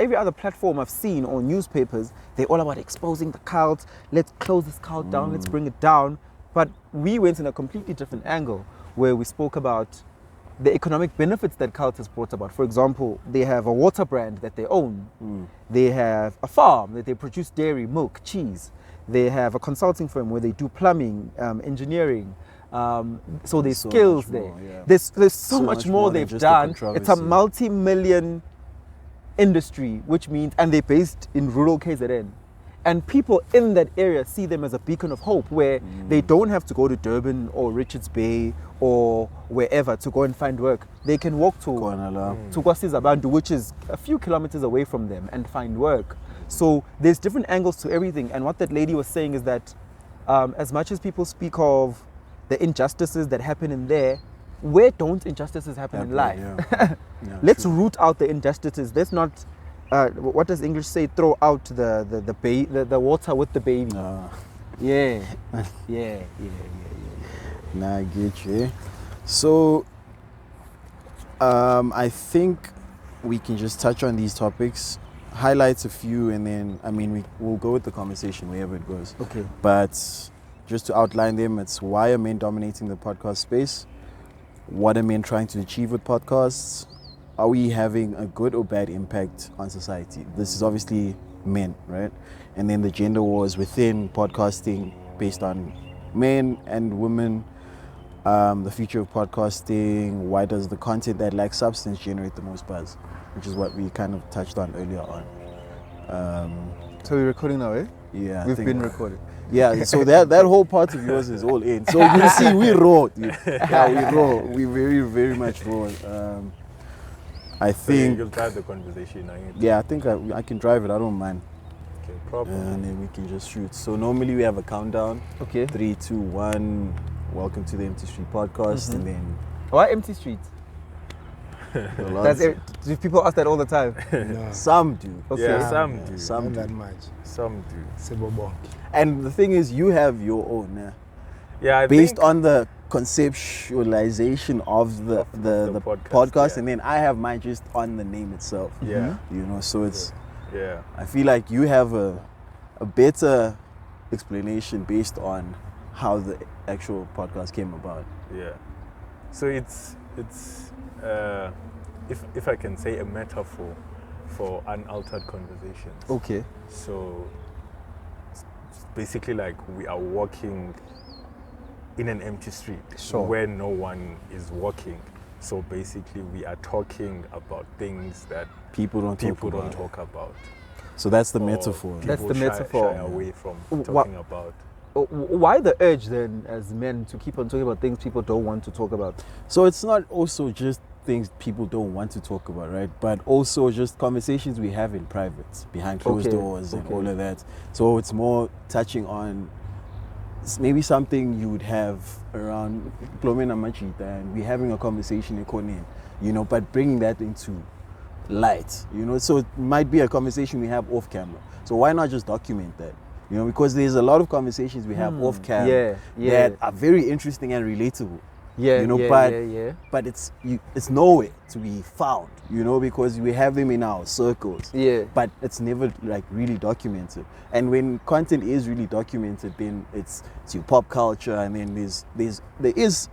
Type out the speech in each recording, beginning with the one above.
Every other platform I've seen or newspapers, they're all about exposing the cult. Let's close this cult down. Let's bring it down. But we went in a completely different angle where we spoke about the economic benefits that cult has brought about. For example, they have a water brand that they own. They have a farm that they produce dairy, milk, cheese. They have a consulting firm where they do plumbing, engineering. So there's so skills there. More, yeah. There's so much more they've done. It's a multi-million industry, which means, and they're based in rural KZN. And people in that area see them as a beacon of hope where they don't have to go to Durban or Richards Bay or wherever to go and find work. They can walk to KwaSizabantu, which is a few kilometers away from them, and find work. So there's different angles to everything. And what that lady was saying is that as much as people speak of the injustices that happen in there, where don't injustices happen in life? Yeah. Let's root out the injustices. Let's not, what does English say, throw out the water with the baby. Yeah. Nah, I get you. So, I think we can just touch on these topics, highlight a few, and then, we'll go with the conversation wherever it goes. Okay. But just to outline them, it's why are men dominating the podcast space? What are men trying to achieve with podcasts? Are we having a good or bad impact on society? This is obviously men, right? And then the gender wars within podcasting based on men and women. The future of podcasting. Why does the content that lacks substance generate the most buzz? Which is what we kind of touched on earlier on. So we're recording now, eh? Yeah. We've been recording. Yeah, so that whole part of yours is all in. So you see, we raw. Yeah, we raw. We very, very much raw. I think you'll drive the conversation. Yeah, I think I can drive it. I don't mind. Okay, problem. And then we can just shoot. So normally we have a countdown. Okay. 3, 2, 1. Welcome to the Empty Street Podcast, and then. Why Empty Street? Do people ask that all the time? No. Some do. Okay. Yeah, some do. Some Not do. that much. Some do. And the thing is, you have your own. Yeah, based on the conceptualization of the podcast, yeah. And then I have mine just on the name itself. Yeah. So it's. Yeah. I feel like you have a better explanation based on how the actual podcast came about. Yeah. So it's if I can say a metaphor for unaltered conversations. Okay. So it's basically like we are walking in an empty street where no one is walking. So basically we are talking about things that people don't talk about. So that's the metaphor. That's the metaphor. Shy away from talking about. Why the urge then as men to keep on talking about things people don't want to talk about? So it's not also just things people don't want to talk about, right? But also just conversations we have in private, behind closed doors and all of that. So it's more touching on maybe something you would have around Plomena Machita and we're having a conversation in Konin, but bringing that into light, so it might be a conversation we have off camera. So why not just document that? Because there's a lot of conversations we have off camera that are very interesting and relatable. But it's nowhere to be found, because we have them in our circles. Yeah. But it's never like really documented. And when content is really documented, then it's your pop culture, and then there is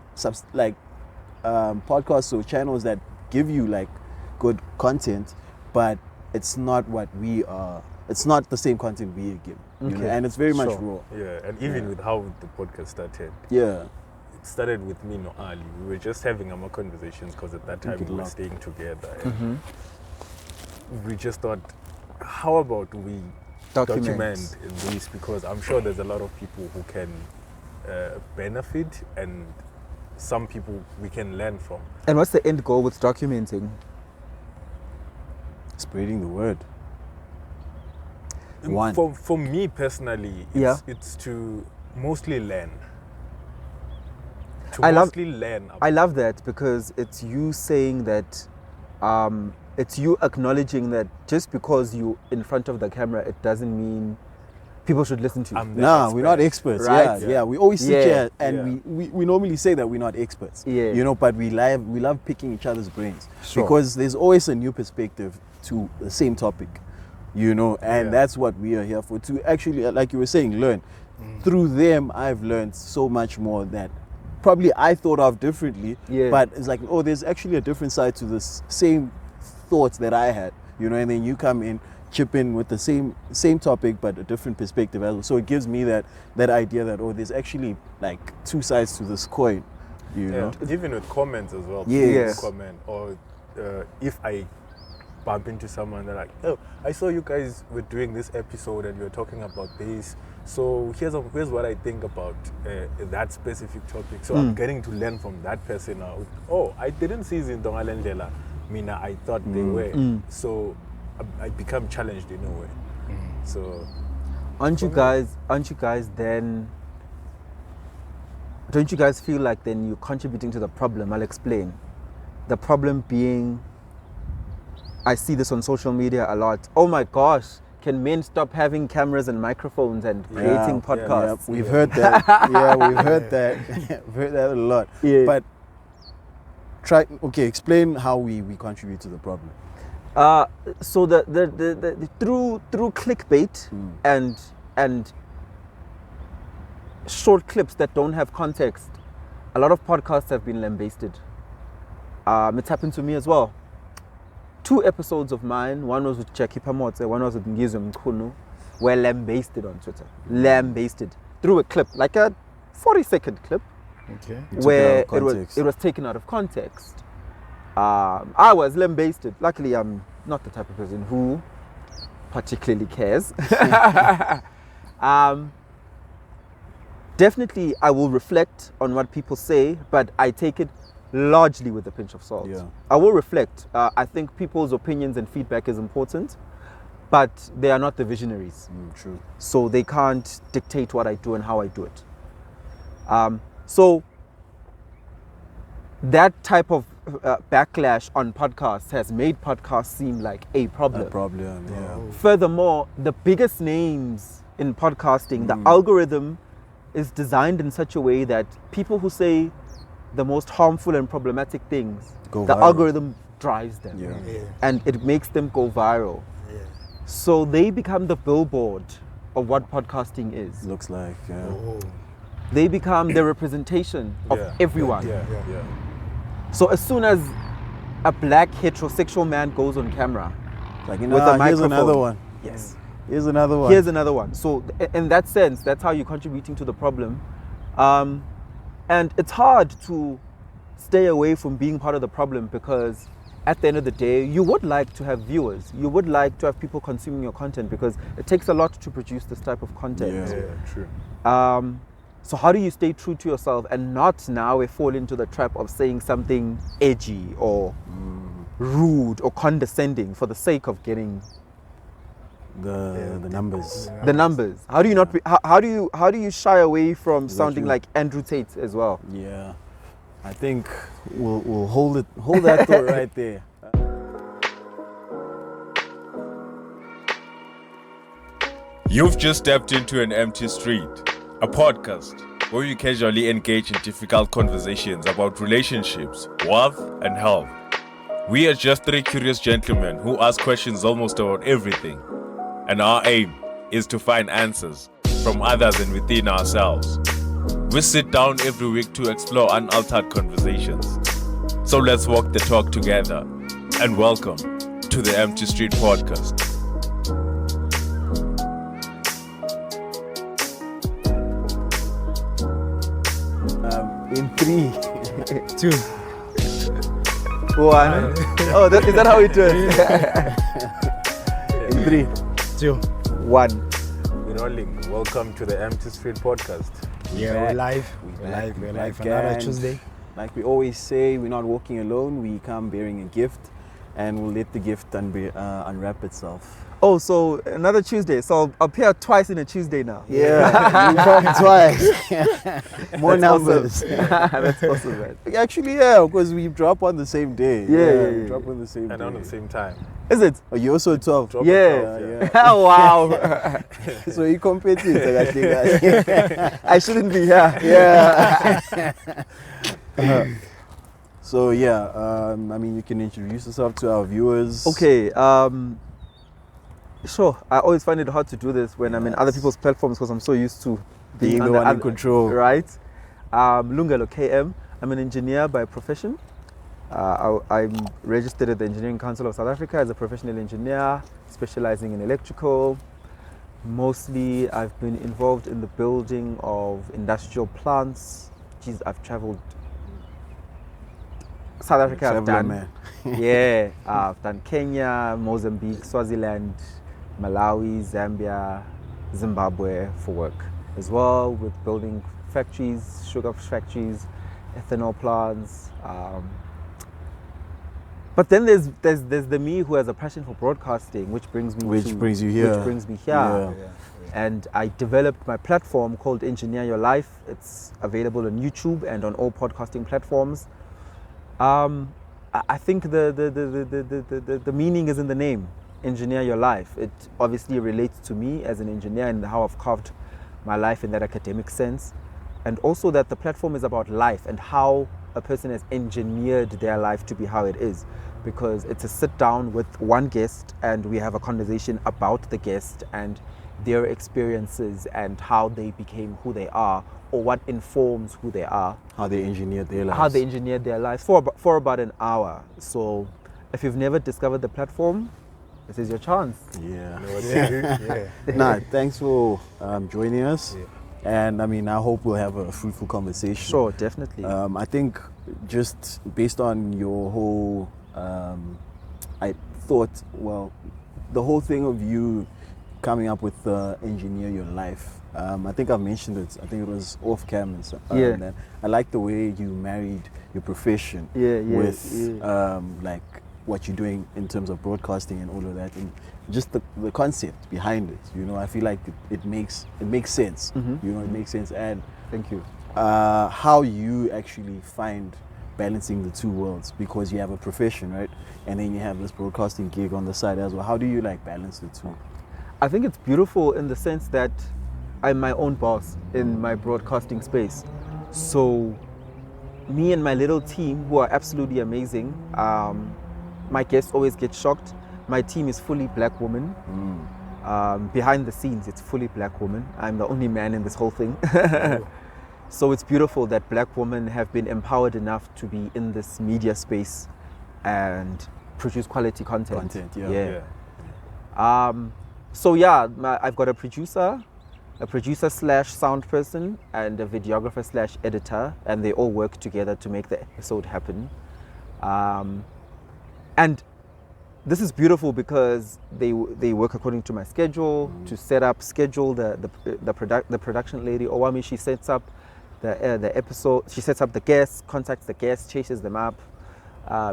podcasts or channels that give you like good content, but it's not what we are. It's not the same content we give, and it's very much raw. Yeah, and even with how the podcast started. Yeah. It started with me, Ali. We were just having our conversations because at that time we were staying together. And we just thought, how about we document this? Because I'm sure there's a lot of people who can benefit, and some people we can learn from. And what's the end goal with documenting? Spreading the word. For me personally, it's to mostly learn. I love that because it's you saying that, it's you acknowledging that just because you in front of the camera, it doesn't mean people should listen to you. No, we're not experts. Right? Yeah. We always sit here and we normally say that we're not experts. Yeah. But we love picking each other's brains because there's always a new perspective to the same topic, and that's what we are here for, to actually, like you were saying, learn. Through them, I've learned so much more that probably I thought of differently, but it's like, oh, there's actually a different side to this same thoughts that I had, and then you come in, chip in with the same topic but a different perspective as well. So it gives me that idea that, oh, there's actually like two sides to this coin, know. Even with comments as well. Comment, or if I bump into someone, they're like, oh, I saw you guys were doing this episode and you're talking about this, so here's what I think about that specific topic. So I'm getting to learn from that person now. Oh, I didn't see Zindongalendela. Mina, I thought they were. So I become challenged in a way. So aren't you guys then, don't you guys feel like then you're contributing to the problem? I'll explain. The problem being, I see this on social media a lot. Oh my gosh, can men stop having cameras and microphones and creating podcasts? We've heard that. We've heard that. We've heard that a lot. But explain how we contribute to the problem. So the through clickbait and short clips that don't have context, a lot of podcasts have been lambasted. It's happened to me as well. 2 episodes of mine, one was with Jackie Pamotse, one was with Ngizwe Mkhunu, were lambasted on Twitter. Lambasted through a clip, like a 40-second clip, where it was taken out of context. I was lambasted. Luckily, I'm not the type of person who particularly cares. Definitely, I will reflect on what people say, but I take it largely with a pinch of salt. I will reflect. I think people's opinions and feedback is important, but they are not the visionaries. True. So they can't dictate what I do and how I do it. So that type of backlash on podcasts has made podcasts seem like a problem. Furthermore, the biggest names in podcasting, the algorithm is designed in such a way that people who say the most harmful and problematic things, the algorithm drives them and it makes them go viral. So they become the billboard of what podcasting is. Looks like, They become the representation of everyone. So as soon as a black heterosexual man goes on camera, like, with a microphone, here's another one. Yes. Here's another one. Here's another one. So in that sense, that's how you're contributing to the problem. And it's hard to stay away from being part of the problem, because at the end of the day, you would like to have viewers. You would like to have people consuming your content, because it takes a lot to produce this type of content. True. So how do you stay true to yourself and not now fall into the trap of saying something edgy or rude or condescending for the sake of getting the numbers? The numbers. How do you not? How do you shy away from sounding like Andrew Tate as well? Yeah, I think we'll hold that thought right there. You've just stepped into an empty street, a podcast where we casually engage in difficult conversations about relationships, wealth, and health. We are just 3 curious gentlemen who ask questions almost about everything. And our aim is to find answers from others and within ourselves. We sit down every week to explore unaltered conversations. So let's walk the talk together, and welcome to the Empty Street Podcast. In 3, 2, 1. Oh, is that how it is? In 3, 2, 1. We're rolling. Welcome to the Empty Street Podcast. We're live. We're live. Another Tuesday. Like we always say, we're not walking alone. We come bearing a gift, and we'll let the gift unwrap itself. Oh, so another Tuesday. So I'll appear twice in a Tuesday now. Yeah, you come twice. More numbers. That's awesome, man. Actually, because we drop on the same day. Yeah. We drop on the same day. And on the same time. Is it? Oh, you also 12? Drop Yeah. at 12, Oh, wow. So you compete. I shouldn't be here. Yeah. So I mean, you can introduce yourself to our viewers. Okay. Sure. I always find it hard to do this when I'm in other people's platforms because I'm so used to being the one in control. Right. Lungelo KM. I'm an engineer by profession. I'm registered at the Engineering Council of South Africa as a professional engineer, specializing in electrical. Mostly, I've been involved in the building of industrial plants. Geez, I've traveled. South Africa, I've done. Man. Yeah, I've done Kenya, Mozambique, Swaziland, Malawi, Zambia, Zimbabwe for work as well, with building factories, sugar factories, ethanol plants. But then there's the me who has a passion for broadcasting, which brings me here. Yeah. And I developed my platform called Engineer Your Life. It's available on YouTube and on all podcasting platforms. I think the meaning is in the name, Engineer Your Life. It obviously relates to me as an engineer and how I've carved my life in that academic sense. And also that the platform is about life and how a person has engineered their life to be how it is, because it's a sit down with one guest and we have a conversation about the guest and their experiences and how they became who they are, or what informs who they are. How they engineered their lives. For about an hour. So if you've never discovered the platform, this is your chance. Thanks for joining us. Yeah. And I mean, I hope we'll have a fruitful conversation. Sure, definitely. I think just based on your whole, I thought, well, the whole thing of you coming up with Engineer Your Life, I think I've mentioned it. I think it was off camera. And I like the way you married your profession with like what you're doing in terms of broadcasting and all of that, and just the concept behind it. You know, I feel like it makes sense. Mm-hmm. You know, it makes sense. And thank you. How you actually find balancing the two worlds, because you have a profession, right, and then you have this broadcasting gig on the side as well. How do you like balance the two? I think it's beautiful in the sense that I'm my own boss in my broadcasting space. So me and my little team, who are absolutely amazing, my guests always get shocked. My team is fully black women. Behind the scenes, it's fully black women. I'm the only man in this whole thing. So it's beautiful that black women have been empowered enough to be in this media space and produce quality content. I've got a producer / sound person, and a videographer / editor, and they all work together to make the episode happen. And this is beautiful because they work according to my schedule, to set up, schedule the production lady, Owami, she sets up the episode, she sets up the guests, contacts the guests, chases them up,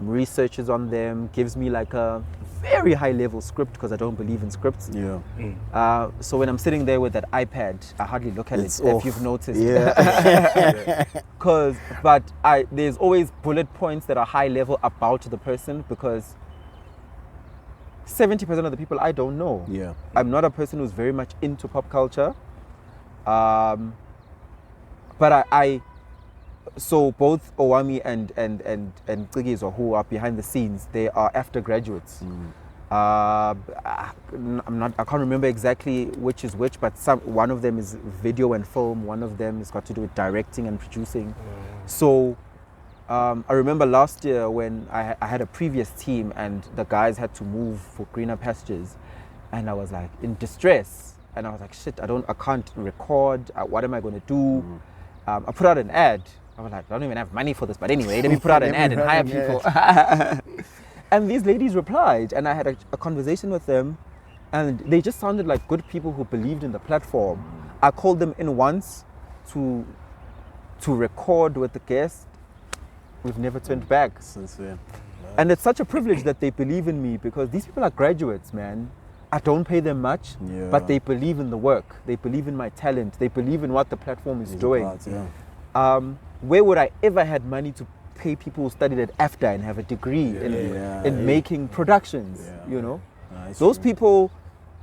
researches on them, gives me like a very high level script because I don't believe in scripts. So when I'm sitting there with that iPad, I hardly look at it, if you've noticed. There's always bullet points that are high level about the person, because 70% of the people I don't know. I'm not a person who's very much into pop culture. So both Owami and Nciba, who are behind the scenes, they are after graduates. I can't remember exactly which is which, but one of them is video and film, one of them has got to do with directing and producing. So I remember last year when I had a previous team and the guys had to move for greener pastures, and I was like in distress, and I was like, shit, I can't record, what am I going to do? I put out an ad. I was like, I don't even have money for this, but anyway, let me put out an ad and hire people. And these ladies replied, and I had a conversation with them, and they just sounded like good people who believed in the platform. I called them in once to record with the guest. We've never turned back since then. And it's such a privilege that they believe in me, because these people are graduates, man. I don't pay them much, but they believe in the work. They believe in my talent. They believe in what the platform is doing. Where would I ever had money to pay people who studied at AFDA and have a degree in making productions, you know? Those people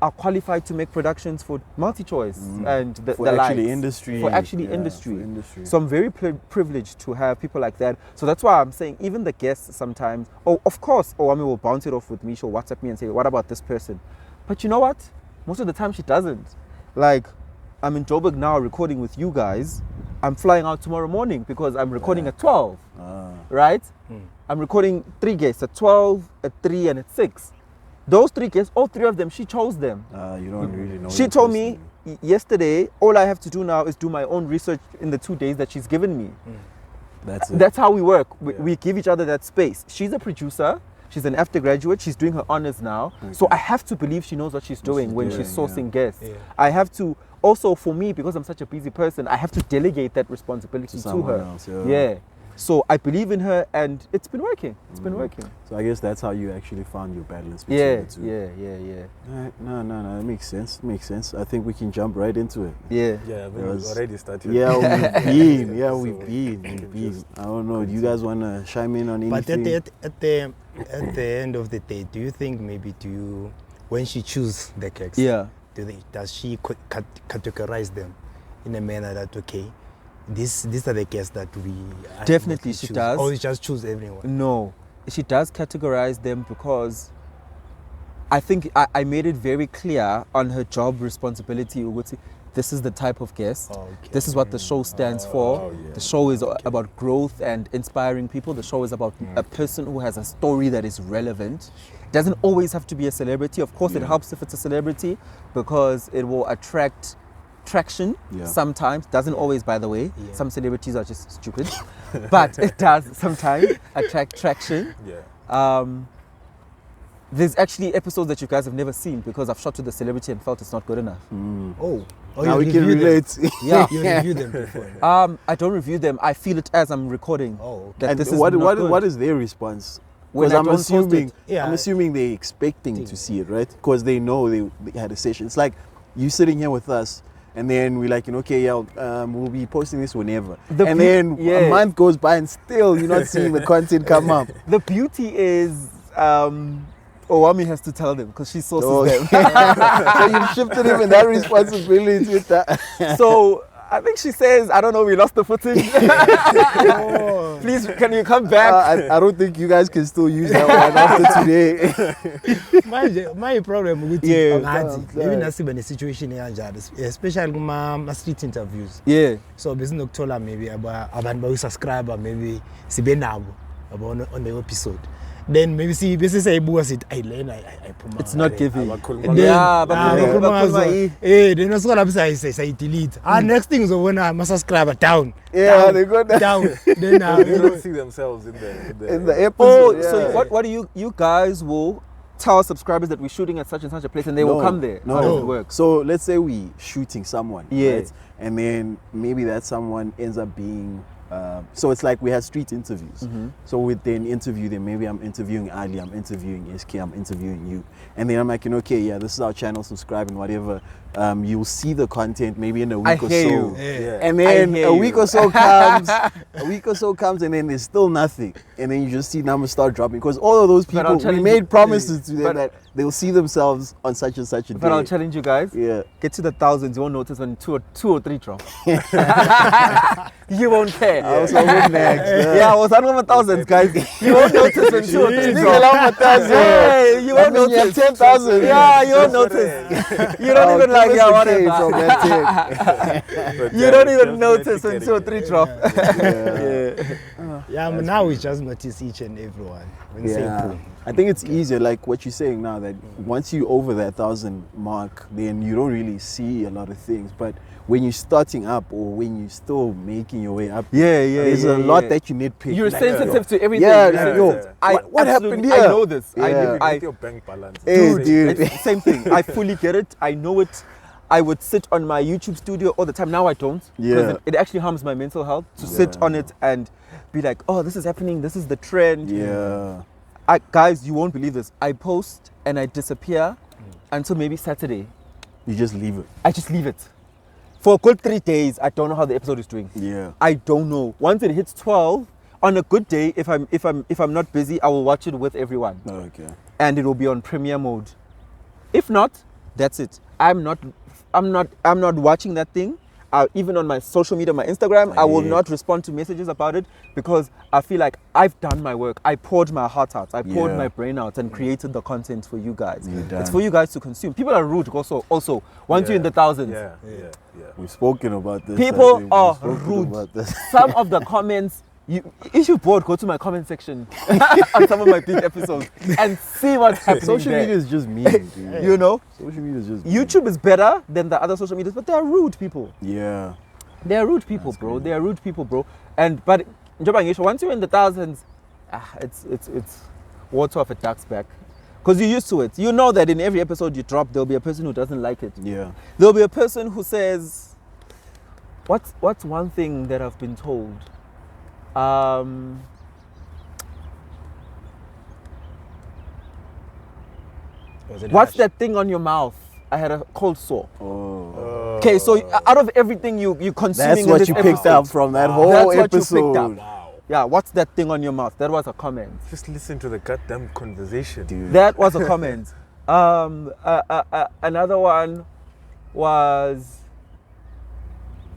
are qualified to make productions for MultiChoice and the actually likes. industry. For actually industry. So I'm very privileged to have people like that. So that's why I'm saying even the guests sometimes, of course, Owami will bounce it off with me. She'll WhatsApp me and say, what about this person? But you know what? Most of the time she doesn't. Like, I'm in Joburg now recording with you guys. I'm flying out tomorrow morning because I'm recording at 12, right? I'm recording 3 guests at 12, at 3, and at 6. Those 3 guests, all 3 of them, she chose them. You don't really know. She told me yesterday, all I have to do now is do my own research in the 2 days that she's given me. That's it. That's how we work. We give each other that space. She's a producer. She's an after graduate. She's doing her honors now. So I have to believe she knows what she's doing when she's sourcing guests. I have to, also for me, because I'm such a busy person, I have to delegate that responsibility to her. Else, So I believe in her, and it's been working. It's been working. So I guess that's how you actually found your balance between the two. Yeah. No, that makes sense. Makes sense. I think we can jump right into it. Yeah, we've already started. Yeah, we've been. We've been. I don't know. Do you guys want to chime in on anything? But at the end of the day, do you think when she chooses the cakes, does she categorize them in a manner that, okay, these are the guests that we definitely she choose, does, or you just choose everyone? No, she does categorize them because I think I made it very clear on her job responsibility. This is the type of guest. This is what the show stands for. The show is about growth and inspiring people. The show is about a person who has a story that is relevant. It doesn't always have to be a celebrity. Of course, it helps if it's a celebrity because it will attract traction sometimes. Doesn't always, by the way. Some celebrities are just stupid. But it does sometimes attract traction. There's actually episodes that you guys have never seen because I've shot with the celebrity and felt it's not good enough. Now we can relate. You review them before? I don't review them. I feel it as I'm recording. And what is their response? Because I'm assuming they're expecting to see it, right? Because they know they had a session. It's like you sitting here with us, and then we're like, okay, we'll be posting this whenever. Then a month goes by and still you're not seeing the content come up. The beauty is Owami has to tell them because she sources them. So you've shifted him in that responsibility with that. So I think she says, I don't know, we lost the footage. Please, can you come back? I don't think you guys can still use that one after today. my problem with maybe Nceba in a situation especially my street interviews. So basically October maybe about subscriber maybe sibenabo about on the episode. Then maybe see this is a boss it it's not giving. Then say delete. Next thing is when I'm a subscriber down. They go down. Then they don't see themselves in the episode. So what do you guys will tell subscribers that we're shooting at such and such a place and they will come there? No, how does it work? So let's say we shooting someone, right? And then maybe that someone ends up being so it's like we had street interviews. So we then interview them. Maybe I'm interviewing Ali, I'm interviewing SK, I'm interviewing you. And then I'm like, okay, this is our channel, subscribe and whatever. You'll see the content maybe in a week or so. And then a week or so comes and then there's still nothing. And then you just see numbers start dropping. Because all of those people, we made promises to them that they'll see themselves on such and such a day. But I'll challenge you guys. Get to the thousands, you won't notice when two or three drop. You won't care. I was over next. I was on over thousands, guys. You won't notice when 2 or 3 drop. Hey, you won't notice. 10,000. Yeah, you won't notice. You don't even like, whatever. You don't even notice when 2 or 3 drop. Now we just notice each and everyone. I think it's easier, like what you're saying now, that once you're over that 1,000 mark, then you don't really see a lot of things. But when you're starting up or when you're still making your way up, there's a lot that you need pick. You're sensitive to everything. What happened here? I know this. I your bank balance. Dude. Same thing. I fully get it. I know it. I would sit on my YouTube studio all the time. Now I don't. Because it actually harms my mental health to sit on it and be like, oh, this is happening. This is the trend. Guys, you won't believe this. I post and I disappear until maybe Saturday. You just leave it. I just leave it. For a good 3 days, I don't know how the episode is doing. I don't know. Once it hits 12, on a good day, if I'm not busy, I will watch it with everyone. Okay. And it will be on premiere mode. If not, That's it. I'm not watching that thing. Even on my social media, my Instagram, I will not respond to messages about it because I feel like I've done my work. I poured my heart out. I poured my brain out and created the content for you guys. It's for you guys to consume. People are rude also. Once you're in the thousands. Yeah. We've spoken about this. People are rude. Some of the comments, if you're bored, go to my comment section on some of my big episodes and see what's happening. Social media is just mean, dude. You know? Social media is just YouTube is better than the other social medias, but they are rude people. Yeah. They are rude people, bro. They are rude people, bro. But Nceba, once you're in the thousands, it's water off a duck's back. Because you're used to it. You know that in every episode you drop, there'll be a person who doesn't like it. Yeah. There'll be a person who says, what's one thing that I've been told? What's that thing on your mouth? I had a cold sore. Oh. Okay, so out of everything you consuming that's what in this you episode, picked up from that whole that's episode. What you picked up. Wow. Yeah, what's that thing on your mouth? That was a comment. Just listen to the goddamn conversation, Dude. That was a comment. Another one was.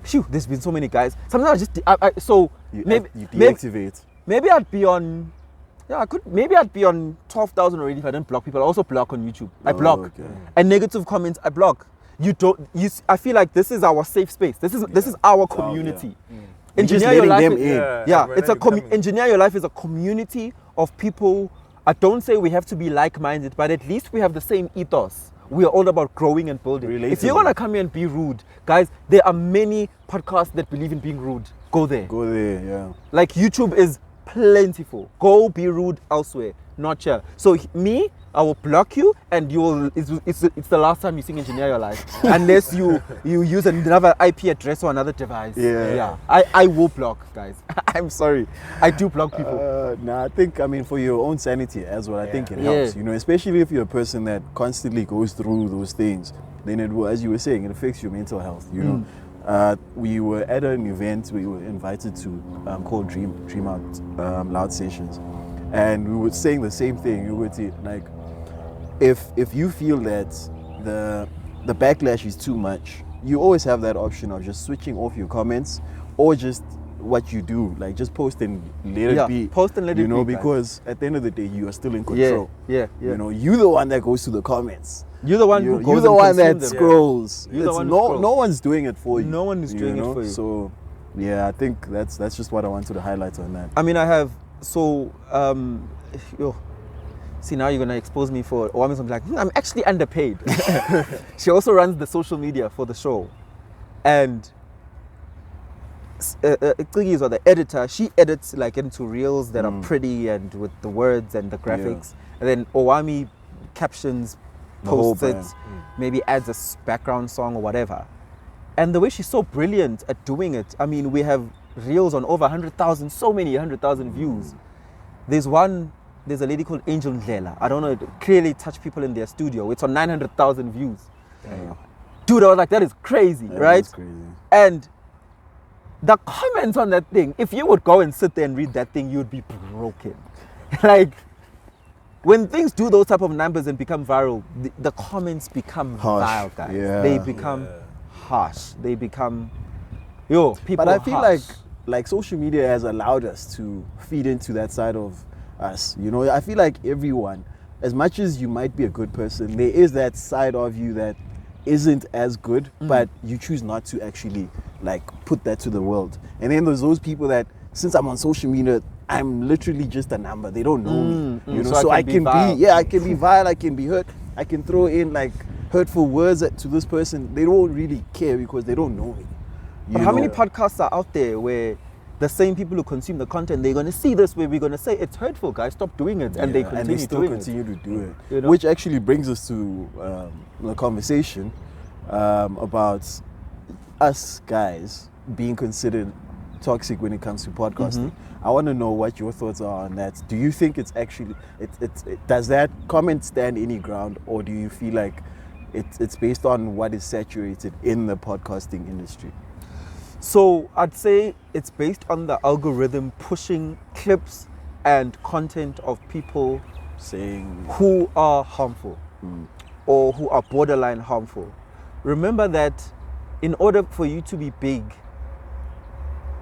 Phew, there's been so many guys. Sometimes I just You maybe deactivate. maybe I'd be on. Yeah, I could. Maybe I'd be on 12,000 already if I didn't block people. I also block on YouTube. I block. Okay. And negative comments, I block. I feel like this is our safe space. This is our community. Engineer your life. Engineer your life is a community of people. I don't say we have to be like-minded, but at least we have the same ethos. We are all about growing and building. Relatable. If you're gonna come here and be rude, guys, there are many podcasts that believe in being rude. Go there. Go there, yeah. Like YouTube is plentiful. Go be rude elsewhere, not here. So I will block you, and you will. It's the last time you sing Engineer Your Life, unless you use another IP address or another device. Yeah. I will block, guys. I'm sorry. I do block people. I think for your own sanity as well. I think it helps. You know, especially if you're a person that constantly goes through those things. Then it will, as you were saying, it affects your mental health. You know. We were at an event we were invited to called Dream Out Loud Sessions, and we were saying the same thing. You would say, like, if you feel that the backlash is too much, you always have that option of just switching off your comments, or just what you do, like just post and let it be. Post and let it be. You know, guys. Because at the end of the day, you are still in control. Yeah. You know, you're the one that goes to the comments. You're the one who goes. You're the one that scrolls. You're the one who scrolls. No one's doing it for you. No one is doing it for you. So, yeah, I think that's just what I wanted to highlight on that. I mean, I have see, now you're gonna expose me for. Or I'm like, I'm actually underpaid. She also runs the social media for the show, and Nceba, or the editor, she edits like into reels that are pretty and with the words and the graphics, and then Owami captions, posts it, maybe adds a background song or whatever. And the way she's so brilliant at doing it, I mean, we have reels on over 100,000, so many 100,000 views. There's a lady called Angel Ndlela. I don't know, it clearly touched people in their studio. It's on 900,000 views. Damn. Dude, I was like, that is crazy, right? That's crazy. And the comments on that thing, if you would go and sit there and read that thing, you'd be broken. Like, when things do those type of numbers and become viral, the comments become vile, guys. Yeah. They become harsh. They become, people But I feel harsh. like social media has allowed us to feed into that side of us. You know, I feel like everyone, as much as you might be a good person, there is that side of you that isn't as good, but you choose not to actually like put that to the world. And then there's those people that, since I'm on social media, I'm literally just a number. They don't know me. You know, so I can be I can be vile, I can be hurt, I can throw in like hurtful words to this person. They don't really care because they don't know me. But how many podcasts are out there where the same people who consume the content, they're going to see this where we're going to say it's hurtful, guys, stop doing it, and they still doing continue to do it. You know? Which actually brings us to the conversation about us guys being considered toxic when it comes to podcasting. I want to know what your thoughts are on that. Do you think it's actually does that comment stand any ground, or do you feel like it's based on what is saturated in the podcasting industry? So I'd say it's based on the algorithm pushing clips and content of people saying who are harmful. or who are borderline harmful. Remember that in order for you to be big,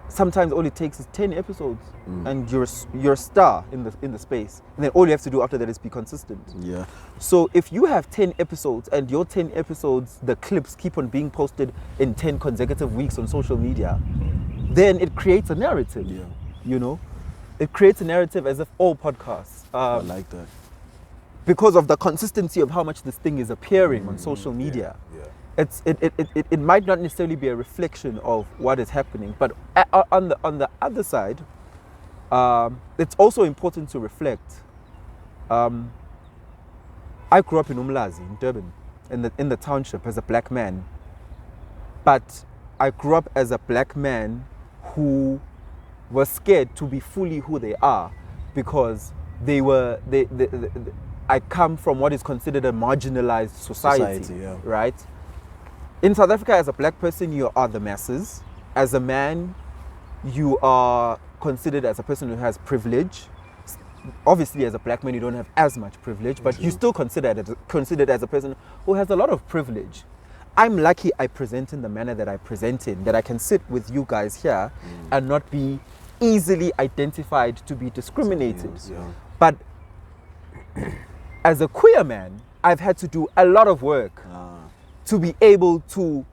sometimes all it takes is 10 episodes and you're a star in the space. And then all you have to do after that is be consistent. Yeah. So if you have 10 episodes and your 10 episodes, the clips keep on being posted in 10 consecutive weeks on social media, then it creates a narrative. Yeah. You know? It creates a narrative as if all podcasts. I like that. Because of the consistency of how much this thing is appearing on social media. Yeah. It might not necessarily be a reflection of what is happening, but on the other side, it's also important to reflect. I grew up in Umlazi, in Durban, in the township as a black man, but I grew up as a black man who was scared to be fully who they are because I come from what is considered a marginalized society yeah. Right? In South Africa, as a black person, you are the masses. As a man, you are considered as a person who has privilege. Obviously, as a black man, you don't have as much privilege, but you're still considered as a person who has a lot of privilege. I'm lucky I present in the manner that I present in, that I can sit with you guys here and not be easily identified to be discriminated. Yeah. But as a queer man, I've had to do a lot of work to be able to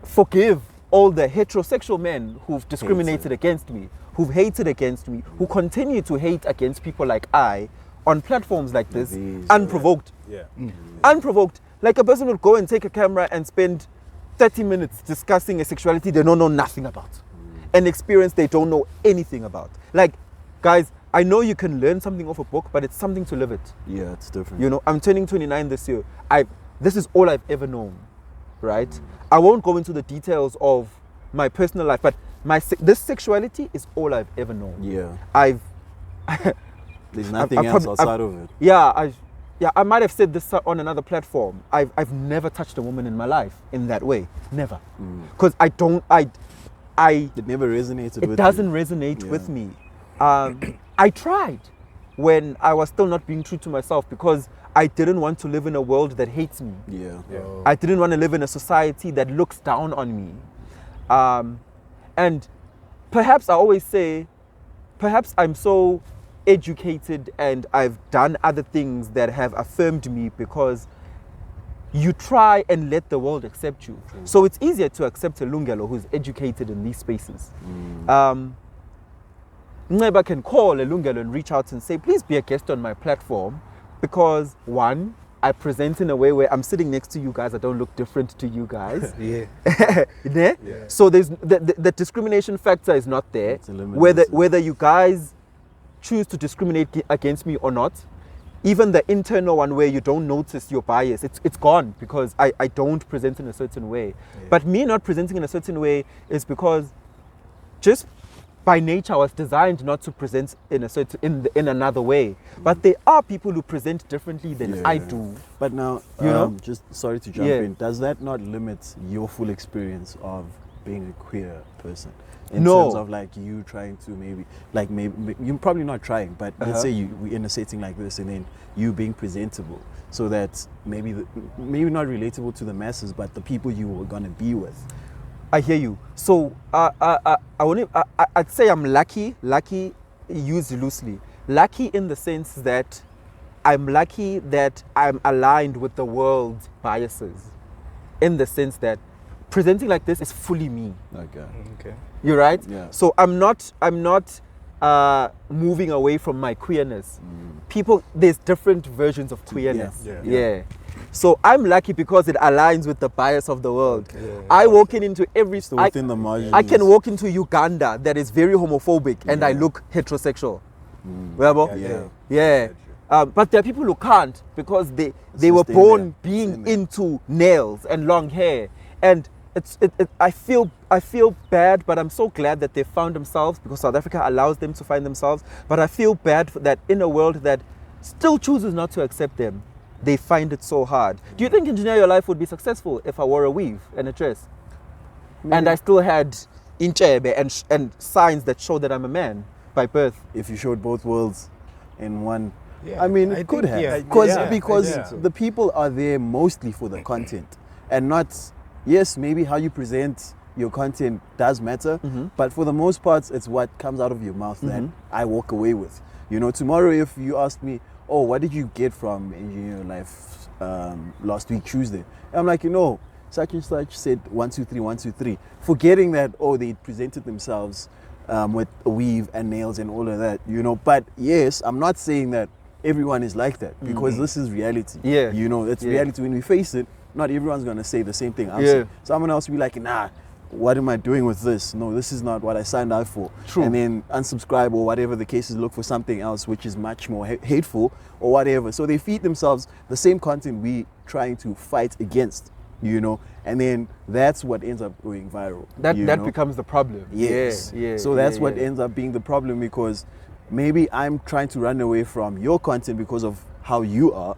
forgive all the heterosexual men who've discriminated against me, who've hated against me, who continue to hate against people like I on platforms like this, unprovoked. Yeah. Unprovoked. Like a person would go and take a camera and spend 30 minutes discussing a sexuality they don't know nothing about, an experience they don't know anything about. Like, guys, I know you can learn something off a book, but it's something to live it. Yeah, it's different. You know, I'm turning 29 this year. This is all I've ever known, right? I won't go into the details of my personal life, but this sexuality is all I've ever known. Yeah. There's nothing else outside of it. Yeah, I might have said this on another platform. I've never touched a woman in my life in that way. Never. Because it never resonated with you. It doesn't resonate with me. I tried when I was still not being true to myself because I didn't want to live in a world that hates me. I didn't want to live in a society that looks down on me. And perhaps I always say, perhaps I'm so educated and I've done other things that have affirmed me because you try and let the world accept you. So it's easier to accept a Lungelo who's educated in these spaces. Nceba can call a Lungelo and reach out and say, please be a guest on my platform because, one, I present in a way where I'm sitting next to you guys, I don't look different to you guys. So there's the discrimination factor is not there. Whether you guys choose to discriminate against me or not, even the internal one where you don't notice your bias, it's gone because I don't present in a certain way. But me not presenting in a certain way is because just by nature I was designed not to present in in another way. But there are people who present differently than I do. But now, just sorry to jump in, does that not limit your full experience of being a queer person? In terms of like you trying to maybe you're probably not trying, but let's say we're in a setting like this and then you being presentable so that maybe not relatable to the masses, but the people you were gonna be with. I hear you. So I'd say I'm lucky used loosely. Lucky in the sense that I'm lucky that I'm aligned with the world's biases. In the sense that presenting like this is fully me. Okay. You're right? Yeah. So I'm not moving away from my queerness. There's different versions of queerness. Yeah. So I'm lucky because it aligns with the bias of the world. I walk into every... within the margins. I can walk into Uganda that is very homophobic and I look heterosexual. But there are people who can't because they were born being into nails and long hair. And I feel bad, but I'm so glad that they found themselves because South Africa allows them to find themselves. But I feel bad that in a world that still chooses not to accept them, they find it so hard. Do you think Engineer Your Life would be successful if I wore a weave and a dress? And I still had Nceba and signs that show that I'm a man by birth? If you showed both worlds in one I mean, it could have. Because the people are there mostly for the content and not, yes, maybe how you present your content does matter, but for the most part, it's what comes out of your mouth that I walk away with. You know, tomorrow if you ask me, oh, what did you get from Engineering Life last week, Tuesday? And I'm like, you know, such and such said 1, 2, 3, 1, 2, 3. Forgetting that, oh, they presented themselves with a weave and nails and all of that, you know. But yes, I'm not saying that everyone is like that because this is reality. Yeah. You know, it's reality. When we face it, not everyone's going to say the same thing I'm saying. Someone else will be like, nah, what am I doing with this? No, this is not what I signed out for. True. And then unsubscribe or whatever the case is, look for something else which is much more hateful or whatever. So they feed themselves the same content we trying to fight against, you know, and then that's what ends up going viral. That becomes the problem. Yes. So that's what ends up being the problem, because maybe I'm trying to run away from your content because of how you are,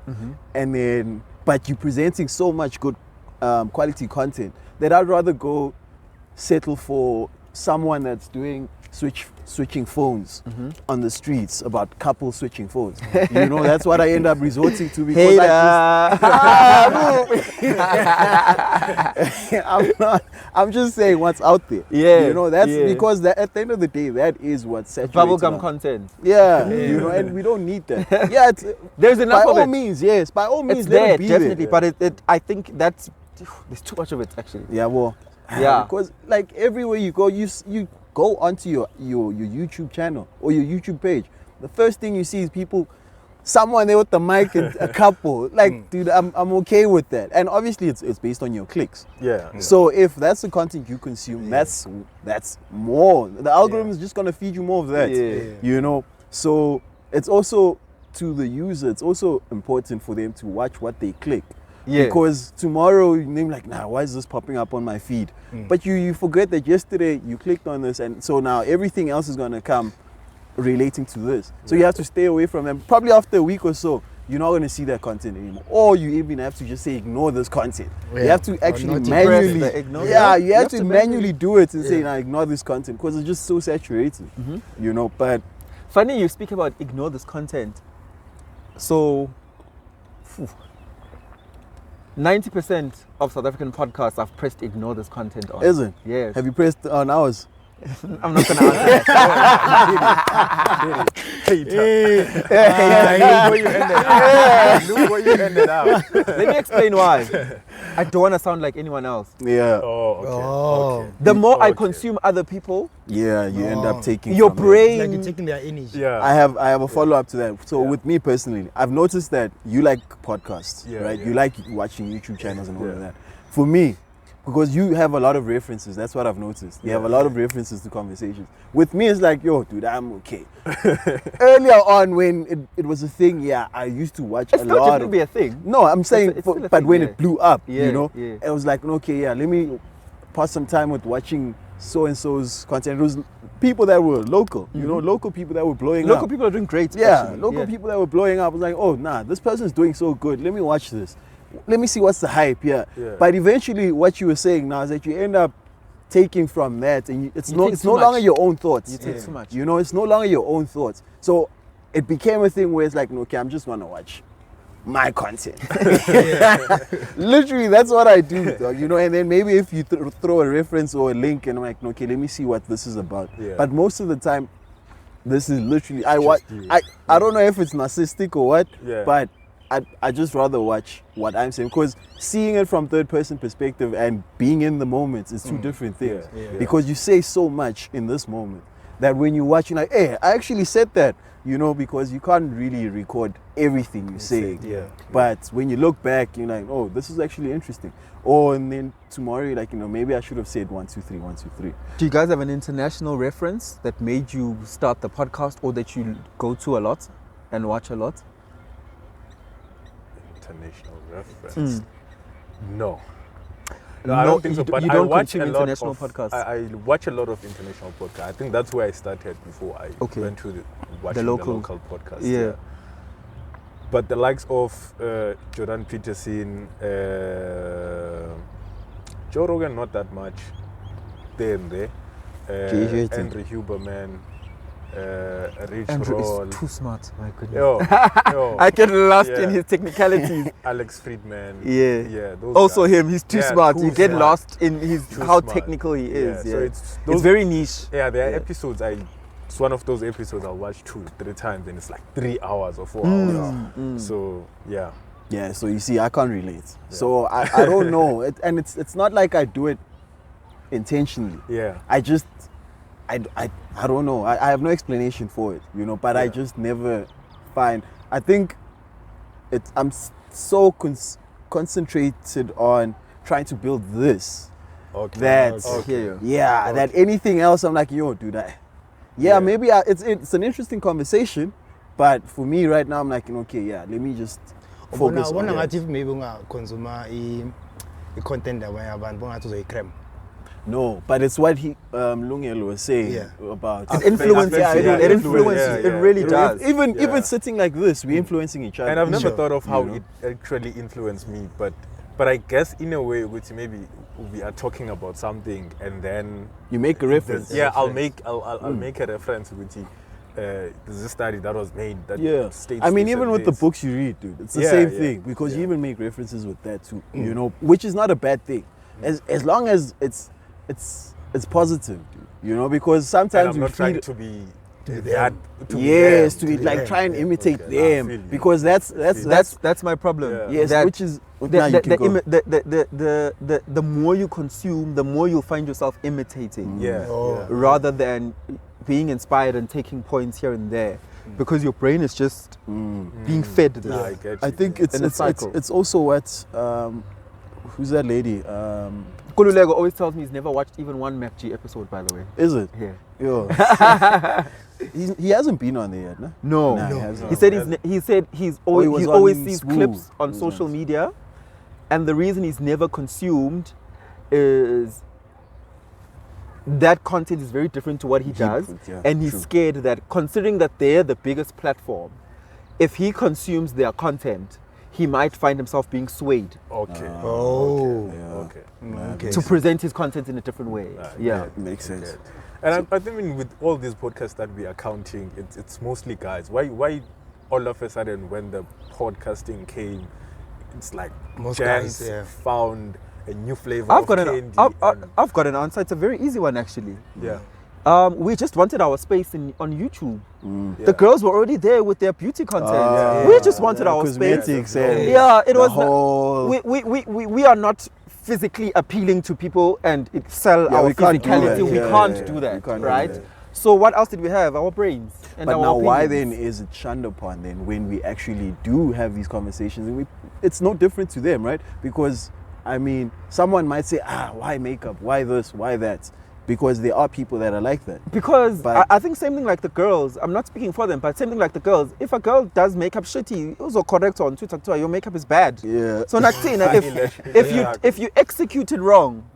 and then but you're presenting so much good quality content that I'd rather go settle for someone that's doing switching phones on the streets, about couples switching phones. You know, that's what I end up resorting to because I'm just saying what's out there. Yeah. You know, that's because at the end of the day, that is what saturates bubblegum content. Yeah, you know, and we don't need that. Yeah, there's enough by of all it. Means, yes. By all means, it's let there, it be definitely. there. But I think there's too much of it actually. Yeah, well, because like everywhere you go, you go onto your YouTube channel or your YouTube page. The first thing you see is someone there with the mic and a couple. Like, dude, I'm okay with that. And obviously, it's based on your clicks. Yeah. So if that's the content you consume, that's more. The algorithm is just gonna feed you more of that. You know. So it's also to the user. It's also important for them to watch what they click. Yeah. Because tomorrow you're like, nah, why is this popping up on my feed? But you forget that yesterday you clicked on this, and so now everything else is gonna come relating to this. So you have to stay away from them. Probably after a week or so, you're not gonna see that content anymore. Or you even have to just say ignore this content. You have to actually manually you have to manually do it and say, nah, ignore this content, because it's just so saturated. You know, but funny you speak about ignore this content. So 90% of South African podcasts I've pressed ignore this content on. Is it? Yes. Have you pressed on ours? I'm not going to answer that. Look where you ended up. Let me explain why. I don't want to sound like anyone else. Yeah. Okay. The more I consume other people, you end up taking your brain. Like you're taking their energy. Yeah. I have a follow up to that. So with me personally, I've noticed that you like podcasts, right? You like watching YouTube channels and all of that. For me, because you have a lot of references, that's what I've noticed. You have a lot of references to conversations. With me, it's like, yo, dude, I'm okay. Earlier on, when it was a thing, I used to watch a lot. It's be a thing. No, I'm saying, but when it blew up, you know, it was like, okay, let me pass some time with watching so-and-so's content. It was people that were local, you know, local people that were blowing up. Local people are doing great. Local people that were blowing up. I was like, oh, nah, this person's doing so good. Let me watch this. Let me see what's the hype, But eventually, what you were saying now is that you end up taking from that, and it's no longer your own thoughts. You take too much. You know, it's no longer your own thoughts. So it became a thing where it's like, okay, I'm just gonna watch my content. Literally, that's what I do, dog, you know. And then maybe if you throw a reference or a link, and I'm like, okay, let me see what this is about. But most of the time, this is literally I don't know if it's narcissistic or what, but I just rather watch what I'm saying, because seeing it from third person perspective and being in the moment is two different things. Because you say so much in this moment that when you watch, you're like, hey, I actually said that, you know, because you can't really record everything you say. But when you look back, you're like, oh, this is actually interesting. And then tomorrow, like, you know, maybe I should have said 1, 2, 3, 1, 2, 3. Do you guys have an international reference that made you start the podcast, or that you go to a lot and watch a lot? International reference? No, I don't think so. But I watch a lot of podcasts. I watch a lot of international podcasts. I think that's where I started before I went to watching the local podcasts. But the likes of Jordan Peterson, Joe Rogan, not that much. There and there. Andrew Huberman. Rich Andrew Roll. is too smart, my goodness. Yo. I get lost in his technicalities. Alex Friedman. Yeah. Those Also guys. him, he's too smart. You get smart. lost in his Too how smart. technical he is. So Yeah. it's very niche. Yeah, there are episodes it's one of those episodes I'll watch 2-3 times and it's like 3 hours or 4 hours. So yeah. Yeah, so you see, I can't relate. Yeah. So I don't know. And it's not like I do it intentionally. Yeah. I don't know. I have no explanation for it, but I just never find. I think I'm so concentrated on trying to build this. Okay. That anything else, I'm like, dude, maybe it's an interesting conversation, but for me right now, I'm like, let me just focus on it. Maybe consume content that No, but it's what Lungelo was saying about it influences. It influences. It really does. Even sitting like this, we're influencing each other. And I've never thought of how it actually influenced me, but I guess in a way, which maybe we are talking about something, and then you make a reference. I'll make a reference with it. There's a study that was made that states. I mean, even with the books you read, dude, it's the same thing because you even make references with that too. Which is not a bad thing, as long as it's positive, dude, because sometimes I'm not trying to be try and imitate them because that's my problem. Yes, which is the more you consume, the more you'll find yourself imitating. Rather than being inspired and taking points here and there, because your brain is just being fed this. I think it's also what who's that lady? Kululego always tells me he's never watched even one MacG episode, by the way. Is it? Yeah. He hasn't been on there yet, no? No. He said he always sees clips on social media, and the reason he's never consumed is that content is very different to what he does, and he's scared that, considering that they're the biggest platform, if he consumes their content, he might find himself being swayed. To present his content in a different way. Makes sense. Okay. And I think with all these podcasts that we are counting, it's mostly guys. Why all of a sudden when the podcasting came, it's like most guys found a new flavor of candy? I've got an answer. It's a very easy one, actually. Yeah. We just wanted our space on YouTube. The girls were already there with their beauty content. We just wanted our space. It was. We are not physically appealing to people and sell our physicality. We can't do that, right? So what else did we have? Our brains. And but our now, opinions. why then is it shunned upon then when we actually do have these conversations? And it's no different to them, right? Because I mean, someone might say, why makeup? Why this? Why that? Because there are people that are like that. Because I think same thing like the girls, I'm not speaking for them, but same thing like the girls, if a girl does makeup shitty, also correct on Twitter, your makeup is bad. So not saying if you execute it wrong.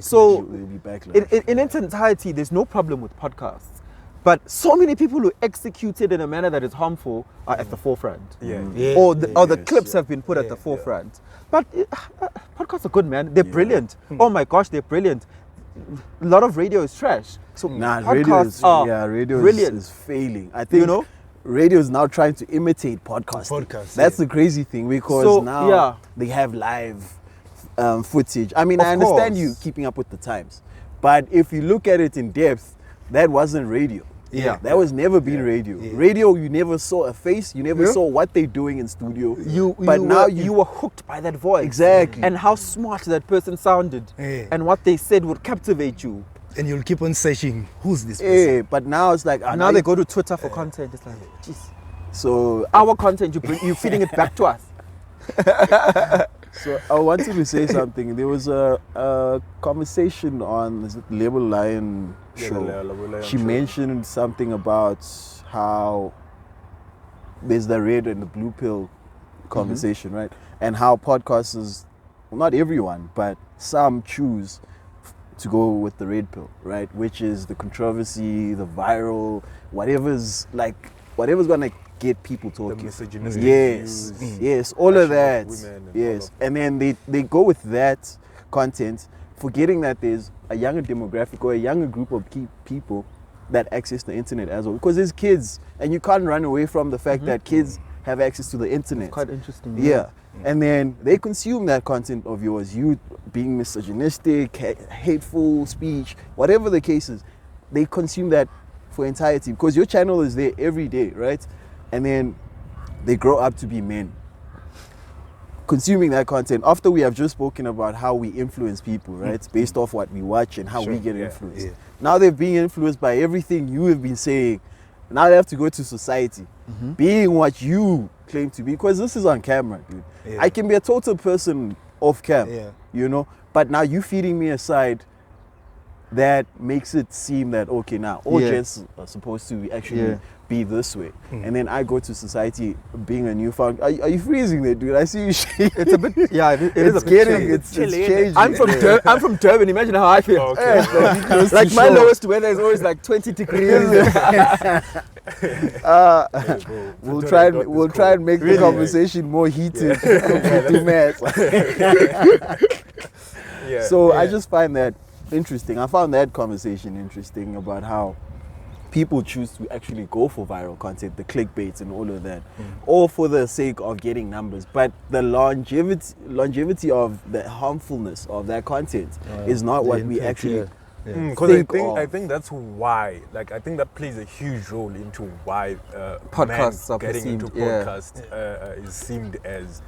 So in its entirety, there's no problem with podcasts. But so many people who execute it in a manner that is harmful are at the forefront. Or the clips have been put at the forefront. But podcasts are good, man. They're brilliant. Oh my gosh, they're brilliant. A lot of radio is trash. So podcasts radio is failing. I think radio is now trying to imitate podcasts. That's the crazy thing, because now they have live footage. I mean, I understand you keeping up with the times, but if you look at it in depth, that wasn't radio. That was never been radio. Radio, you never saw a face, you never saw what they're doing in studio. You were hooked by that voice. Exactly. And how smart that person sounded. And what they said would captivate you. And you'll keep on searching, who's this person? But now it's like... now they go to Twitter for content. It's like, jeez. So... Our content, you're feeding it back to us. So I wanted to say something. There was a conversation on Label Lion show. She mentioned something about how there's the red and the blue pill conversation, right? And how podcasters, well, not everyone, but some choose to go with the red pill, right? Which is the controversy, the viral, whatever's gonna get people talking. The misogynistic yes, all of that. And then they go with that content, forgetting that there's a younger demographic or a younger group of people that access to the internet as well, because there's kids, and you can't run away from the fact that kids have access to the internet. It's quite interesting. Yeah. And then they consume that content of yours, you being misogynistic, hateful speech, whatever the case is, they consume that for entirety, because your channel is there every day, right? And then they grow up to be men consuming that content after we have just spoken about how we influence people, right? Based off what we watch and how we get influenced. Yeah. Now they're being influenced by everything you have been saying. Now they have to go to society, being what you claim to be, because this is on camera, dude. I can be a total person off cam, you know, but now you feeding me a side that makes it seem that, okay, now all gents are supposed to actually be this way. And then I go to society being a newfound. Are you freezing there, dude? I see you shaking. It's a bit, it is a bit getting, it's changing. I'm from Durban. Imagine how I feel. Okay. Like my lowest weather is always like 20 degrees. We'll try and make the conversation more heated. So I just find that interesting. I found that conversation interesting about how people choose to actually go for viral content, the clickbaits and all of that, all for the sake of getting numbers. But the longevity of the harmfulness of that content is not what we actually because I think that's why, like, I think that plays a huge role into why podcasts are getting perceived, into podcast is seen as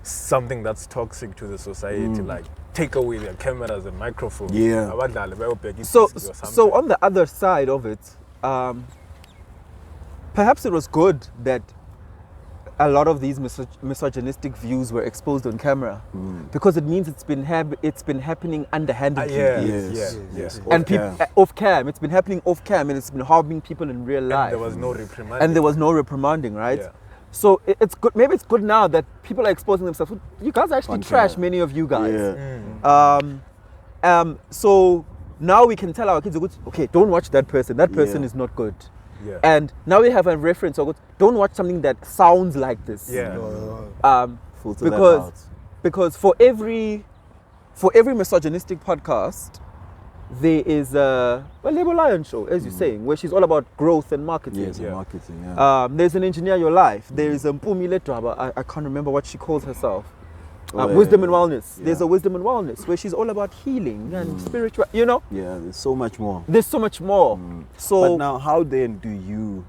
something that's toxic to the society, like take away their cameras and microphones. So on the other side of it, perhaps it was good that a lot of these misogynistic views were exposed on camera, because it means it's been happening underhandedly. Yes. And off cam, it's been happening off cam, and it's been harming people in real life. And there was no reprimanding, right? Yeah. So it's good. Maybe it's good now that people are exposing themselves. You guys actually trash many of you guys. So now we can tell our kids, okay, don't watch that person. That person is not good. Yeah. And now we have a reference. Don't watch something that sounds like this. Because for every misogynistic podcast, there is a Label Lion show, as you're saying, where she's all about growth and marketing. Marketing. There's an Engineer Your Life. There is a Mpumi Letraba. I can't remember what she calls herself. Wisdom and Wellness. There's a Wisdom and Wellness where she's all about healing and spiritual, you know? Yeah, there's so much more. So, but now how then do you,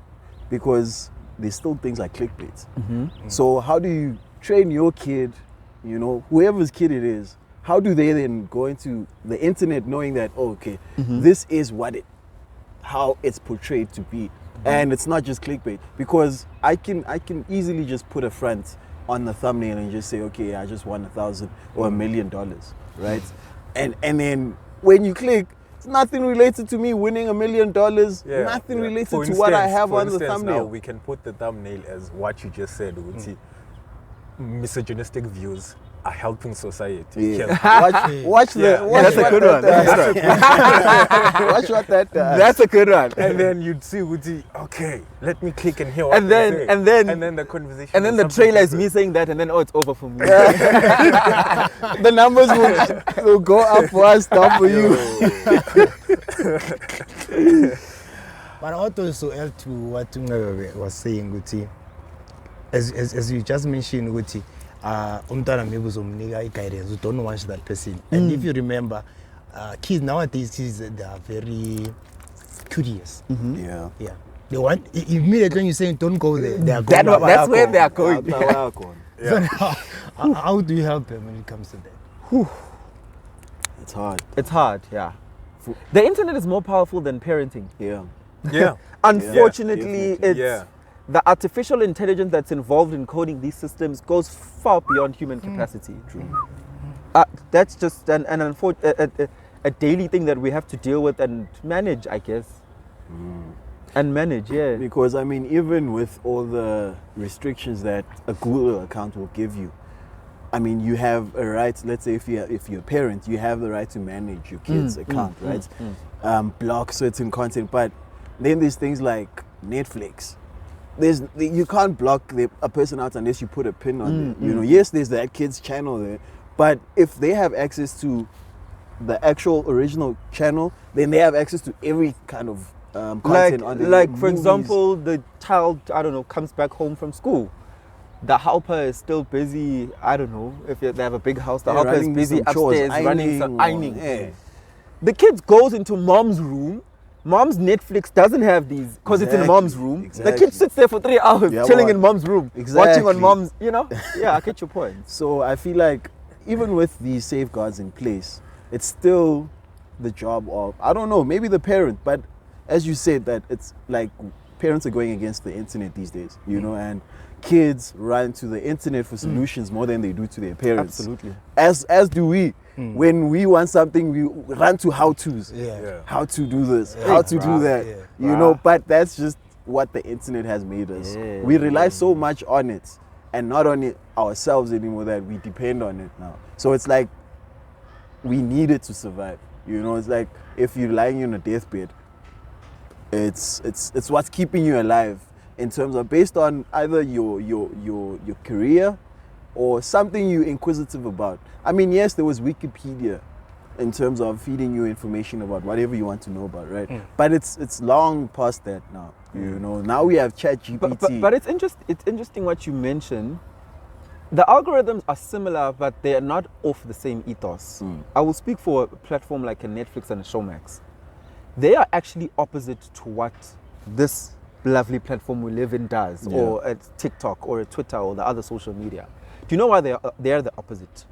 because there's still things like clickbait. So how do you train your kid, you know, whoever's kid it is, how do they then go into the internet knowing that, this is how it's portrayed to be, and it's not just clickbait? Because I can easily just put a front on the thumbnail and just say, okay, I just won $1,000 or $1 million, right? And then when you click, it's nothing related to me winning $1 million. Nothing related to what I have on the thumbnail. Now we can put the thumbnail as what you just said. Misogynistic views are helping society. Watch that's a good one. Watch what that does. That's a good one. And then you'd see, okay, let me click and hear what and then the conversation. And then the trailer is me saying that, and then it's over for me. The numbers will go up for us, down for you. But I want to also add to what Nceba was saying, Guti. As you just mentioned, Guti, umntwana maybe uzomnika guidance, you don't watch that person. And if you remember, kids nowadays, they are very curious. Yeah. They want, immediately when you say don't go there, they are going. That's where they are going. So now, how do you help them when it comes to that? It's hard. It's hard, yeah. The internet is more powerful than parenting. Yeah. Unfortunately, it's the artificial intelligence that's involved in coding these systems goes far beyond human capacity. That's just a daily thing that we have to deal with and manage, I guess. And manage, Because I mean, even with all the restrictions that a Google account will give you, I mean, you have a right. Let's say if you're a parent, you have the right to manage your kid's account, right? Block certain content, but then there's things like Netflix. You can't block a person out unless you put a pin on it. You know, yes, there's that kid's channel there, but if they have access to the actual original channel, then they have access to every kind of content on like for movies. example, the child, I don't know, comes back home from school. The helper is still busy. I don't know if they have a big house. The helper is busy upstairs running some ironing. Yeah. The kid goes into mom's room. Mom's Netflix doesn't have these because it's in mom's room. Exactly. The kid sits there for 3 hours chilling in mom's room, watching on mom's. Yeah, I get your point. So I feel like even with these safeguards in place, it's still the job of, I don't know, maybe the parent, but as you said, that it's like parents are going against the internet these days, and kids run to the internet for solutions more than they do to their parents. Absolutely. As do we. When we want something, we run to how-tos. Yeah. How to do this, how to do that. But that's just what the internet has made us. Yeah. We rely so much on it and not on it ourselves anymore that we depend on it now. So it's like we need it to survive. It's like if you're lying on a deathbed, it's what's keeping you alive in terms of based on either your career or something you're inquisitive about. I mean, yes, there was Wikipedia in terms of feeding you information about whatever you want to know about, right? But it's long past that now. Now we have ChatGPT. But it's interesting what you mentioned. The algorithms are similar, but they are not off the same ethos. I will speak for a platform like a Netflix and a Showmax. They are actually opposite to what this lovely platform we live in does, or a TikTok or a Twitter or the other social media. Do you know why they are the opposite?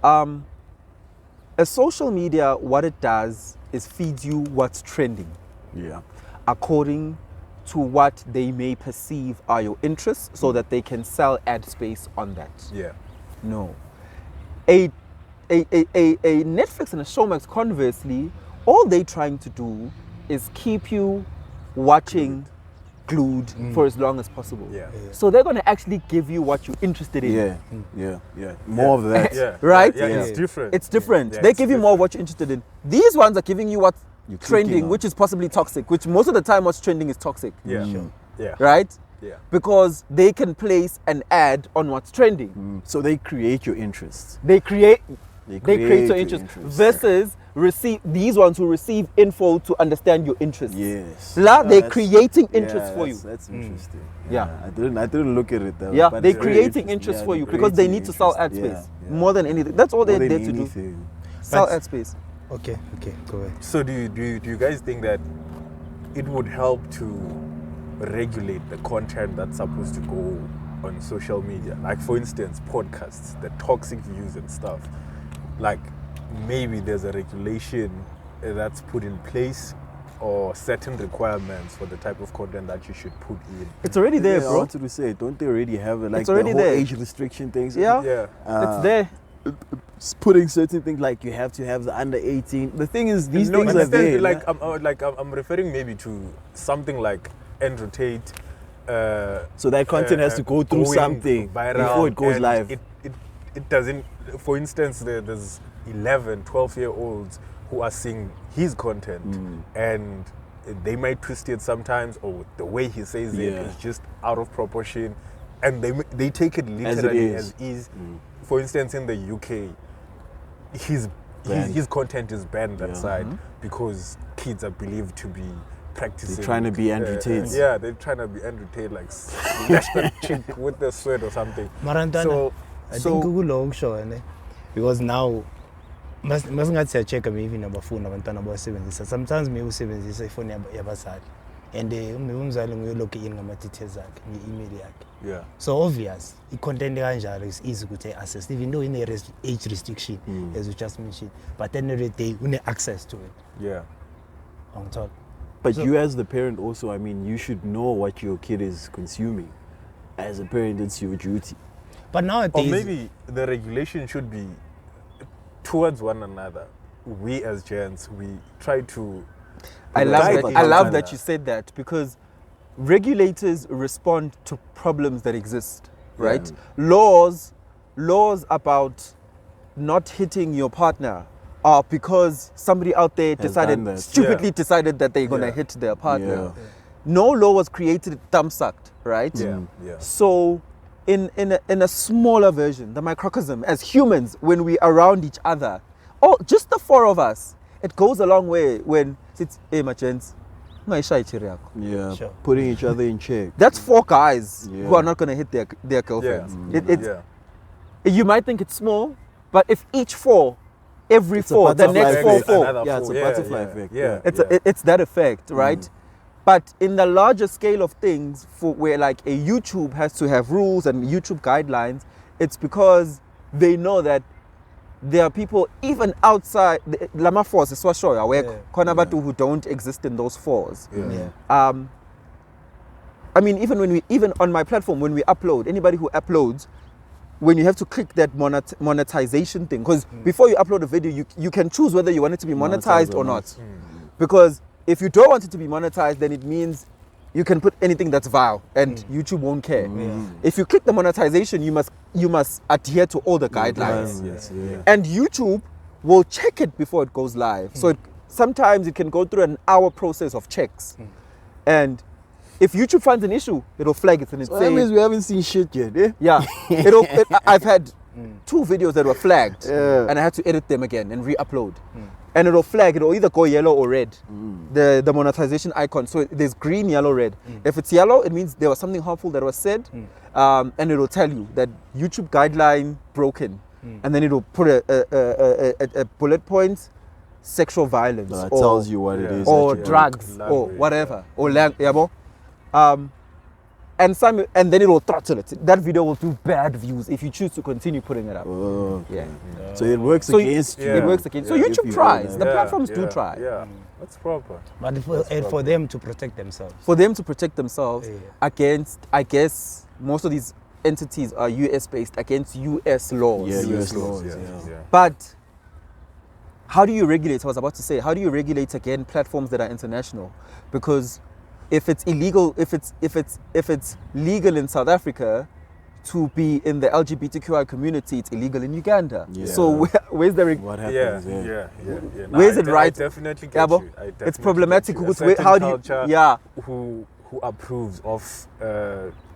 A social media, what it does is feeds you what's trending. Yeah. According to what they may perceive are your interests, so that they can sell ad space on that. Yeah. No. A Netflix and a Showmax, conversely, all they're trying to do is keep you watching glued for as long as possible. Yeah. So they're going to actually give you what you're interested in. Yeah. More of that. Yeah. Right? Yeah, it's different. It's different. Yeah, they it's give you more of what you're interested in. These ones are giving you what's trending, which is possibly toxic, which most of the time what's trending is toxic. Yeah. Yeah. Right? Yeah. Because they can place an ad on what's trending. So they create your interests. They create your your interest interests. versus these ones who receive info to understand your interests. Yes. They're creating interest for you. That's interesting. Yeah. I didn't look at it that way. Yeah, but they're it's very creating interesting. interest Yeah, for they're you because they need to sell ad creating space interest. more than anything. That's all they're More there than to do. anything. Sell But- ad space. Okay, go ahead. So do you guys think that it would help to regulate the content that's supposed to go on social media? Like, for instance, podcasts, the toxic views and stuff. Like, maybe there's a regulation that's put in place or certain requirements for the type of content that you should put in. It's already there, I bro. wanted to say, don't they already have it? Like It's already the whole there. age restriction things? Yeah. Yeah. It's there. Putting certain things like you have to have the under 18. The thing is, these No, things are understand, there. like I'm referring maybe to something like Andrew Tate. So that content has to go through going something viral, before it goes and live. It doesn't. For instance, there's 11, 12-year-olds who are seeing his content, and they might twist it sometimes, or the way he says it is just out of proportion, and they take it literally as is. For instance, in the UK, his content is banned that side because kids are believed to be practicing. They're trying to be Andrew Tate. Yeah, they're trying to be Andrew Tate, like that chick with the sweat or something. Marantana, I think Google okusho ne, because now masingathi siyachecka maybe nabafundi abantwana abasebenzisa. Sometimes maybe usebenzisa ifoni yabazali and maybe umzali nguyolog in ngama-details akhe nge-email yakhe. Yeah. So obvious, i-content kanjalo is easy ukuthi access, even though age restriction as you just mentioned, but at the end of the day une-access to it. Yeah. Angithola. But you as the parent also, I mean, you should know what your kid is consuming. As a parent, it's your duty. But nowadays, Or maybe the regulation should be towards one another. We as gents, we try to. I love guide that you said that, because regulators respond to problems that exist, right? Laws about not hitting your partner are because somebody out there stupidly decided that they're going to hit their partner. No law was created thumbsucked, right? So in a smaller version, the microcosm, as humans, when we're around each other, just the four of us, it goes a long way when it's, hey, my gents, Yeah, Sure. putting each other in check. That's 4 guys who are not going to hit their girlfriends. You might think it's small, but if each 4, every It's 4, the next 4. Yeah, it's a butterfly effect. It's that effect, right? But in the larger scale of things, for where like a YouTube has to have rules and YouTube guidelines, it's because they know that there are people even outside Lama force is who don't exist in those 4s. I mean, even on my platform, when we upload, anybody who uploads, when you have to click that monetization thing, because before you upload a video, you can choose whether you want it to be monetized or not. Because if you don't want it to be monetized, then it means you can put anything that's vile and YouTube won't care. If you click the monetization, you must adhere to all the guidelines. And YouTube will check it before it goes live. So sometimes it can go through an hour process of checks. And if YouTube finds an issue, it'll flag it and So that means we haven't seen shit yet, eh? Yeah. I've had 2 videos that were flagged and I had to edit them again and re-upload. And it'll flag, it'll either go yellow or red, the monetization icon. So there's green, yellow, red. If it's yellow, it means there was something harmful that was said, and it'll tell you that YouTube guideline broken. And then it'll put a bullet point, sexual violence. It tells you what it is. Or drugs, or whatever. Or and then it will throttle it. That video will do bad views if you choose to continue putting it up. So it works against you. It works against. So YouTube tries. The platforms do try. Yeah, that's proper. But for them to protect themselves. For them to protect themselves against, I guess, most of these entities are US based, against US laws. Yeah, US laws. But how do you regulate? I was about to say, how do you regulate again platforms that are international? Because if it's illegal, if it's legal in South Africa to be in the LGBTQI community, it's illegal in Uganda. So where's the what happens? Where's it right? I definitely get you. It's problematic. How do you? Who approves of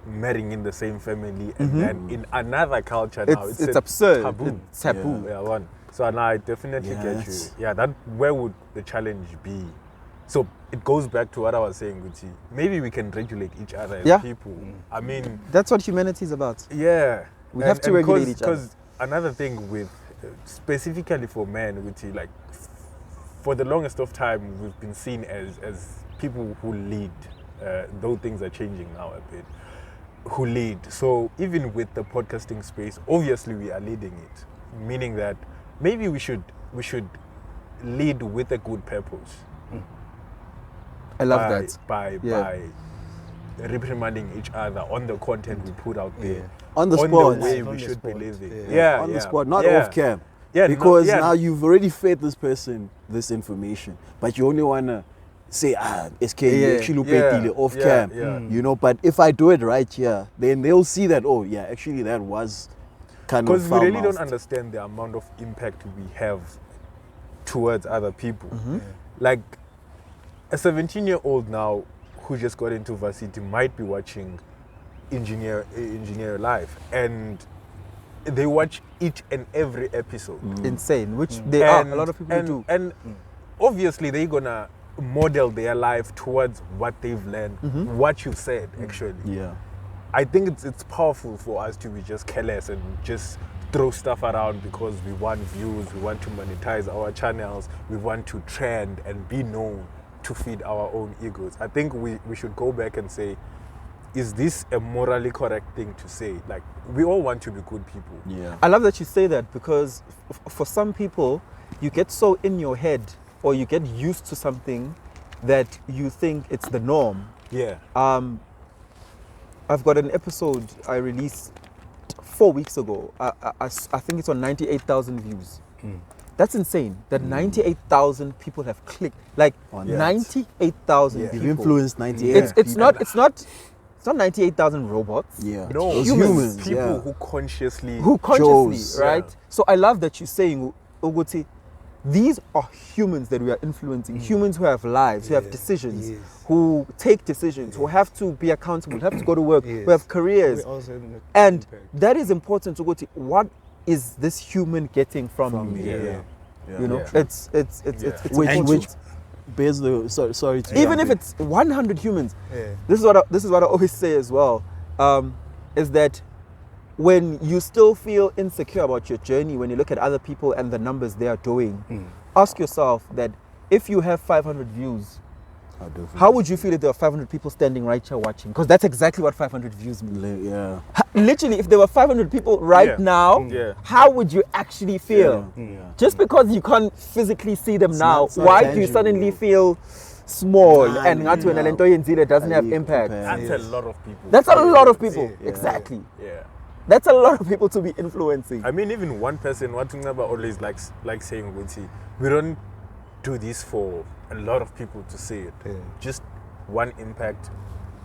marrying in the same family, and then in another culture now it's absurd. Taboo. It's taboo. So now I definitely get you. Yeah, that where would the challenge be? So it goes back to what I was saying, Gucci. Maybe we can regulate each other as people. I mean, that's what humanity is about. Yeah, we have to regulate each other. Because another thing with specifically for men, Gucci, like for the longest of time, we've been seen as people who lead. Though things are changing now a bit, who lead. So even with the podcasting space, obviously we are leading it, meaning that maybe we should lead with a good purpose. I love that. By reprimanding each other on the content we put out there. On the spot. The way we should be living. On the spot, not off cam. Because now you've already fed this person this information, but you only want to say, SK, off cam. You know, but if I do it right here, then they'll see that, actually that was kind of because we really don't understand the amount of impact we have towards other people. Like a 17-year-old now who just got into varsity might be watching Engineer Live, and they watch each and every episode. Insane, which they are. A lot of people do. And obviously they're gonna model their life towards what they've learned, what you've said, actually. I think it's powerful for us to be just careless and just throw stuff around because we want views, we want to monetize our channels, we want to trend and be known to feed our own egos. I think we should go back and say, is this a morally correct thing to say? Like, we all want to be good people. I love that you say that, because for some people, you get so in your head or you get used to something that you think it's the norm. I've got an episode I released 4 weeks ago. I think it's on 98,000 views. That's insane. That 98,000 people have clicked. Like 98,000 people. You've influenced 98. It's not 98,000 robots. No, humans. People who consciously chose, right? So I love that you're saying, Oguti, these are humans that we are influencing. Humans who have lives, who have decisions, who take decisions, who have to be accountable, who have to go to work, who have careers. And that is important to go to. What is this human getting from me? You know, it's bears the sorry to even if it's 100 humans. This is what I always say as well, is that when you still feel insecure about your journey, when you look at other people and the numbers they are doing, ask yourself that if you have 500 views, how would you feel if there were 500 people standing right here watching? Because that's exactly what 500 views mean. Yeah. Literally, if there were 500 people right now, how would you actually feel? Just because you can't physically see them now, why do you suddenly feel small and not when Nceba doesn't have impact? That's a lot of people. That's a lot of people. Exactly. Yeah. That's a lot of people to be influencing. I mean, even one person, what Nceba always likes saying, we don't do this for a lot of people to see it. Just one impact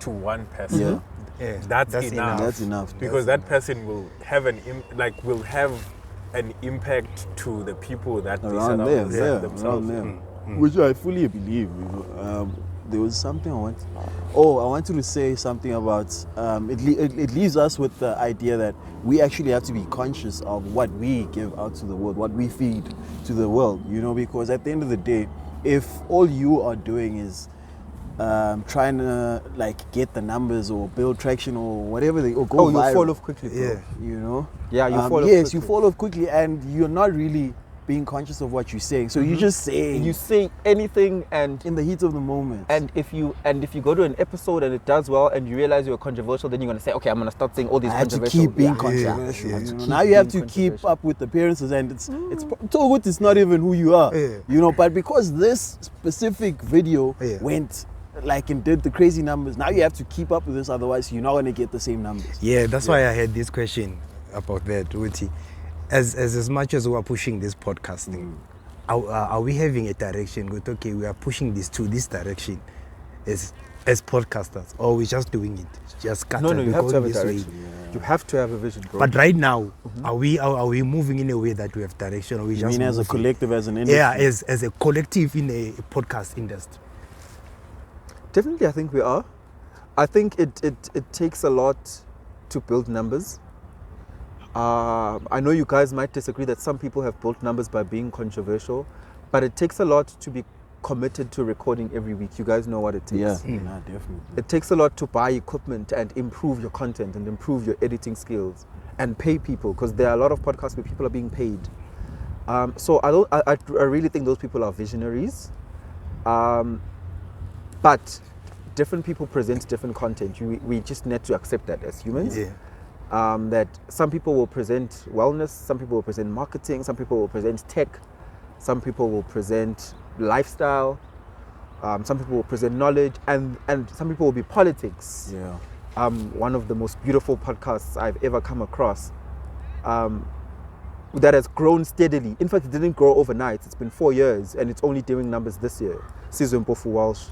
to one person. That's enough. That's enough. Because that person will have an impact to the people that around they themselves. Around them. Which I fully believe. There was something I wanted to say something about. It leaves us with the idea that we actually have to be conscious of what we give out to the world, what we feed to the world. Because at the end of the day, if all you are doing is trying to get the numbers or build traction or whatever, or go viral, you fall off quickly. Bro. You fall off quickly, and you're not really being conscious of what you're saying. So you just say anything, and in the heat of the moment. And if you go to an episode and it does well and you realize you're controversial, then you're gonna say, okay, I'm gonna start saying all these controversial. I have to keep being controversial. Now you have to keep up with the appearances, and it's so good. It's not even who you are, But because this specific video went and did the crazy numbers, now you have to keep up with this. Otherwise, you're not gonna get the same numbers. Yeah, that's why I had this question about that, Uti. As much as we are pushing this podcasting, are we having a direction? Good, okay, we are pushing this to this direction as podcasters, or we're just doing it? Just no, you have to have a direction. You have to have a vision, bro. But right now, are we moving in a way that we have direction, or we just as a collective, as an industry? Yeah, as a collective in a podcast industry. Definitely, I think we are. I think it takes a lot to build numbers. I know you guys might disagree that some people have built numbers by being controversial, but it takes a lot to be committed to recording every week. You guys know what it takes. Yeah, definitely. It takes a lot to buy equipment and improve your content and improve your editing skills and pay people, because there are a lot of podcasts where people are being paid. So I really think those people are visionaries. But different people present different content. We just need to accept that as humans. Yeah. That some people will present wellness, some people will present marketing, some people will present tech, some people will present lifestyle, some people will present knowledge, and some people will be politics. Yeah. One of the most beautiful podcasts I've ever come across, that has grown steadily. In fact, it didn't grow overnight. It's been 4 years, and it's only doing numbers this year. Dr. Season Mpofu Walsh.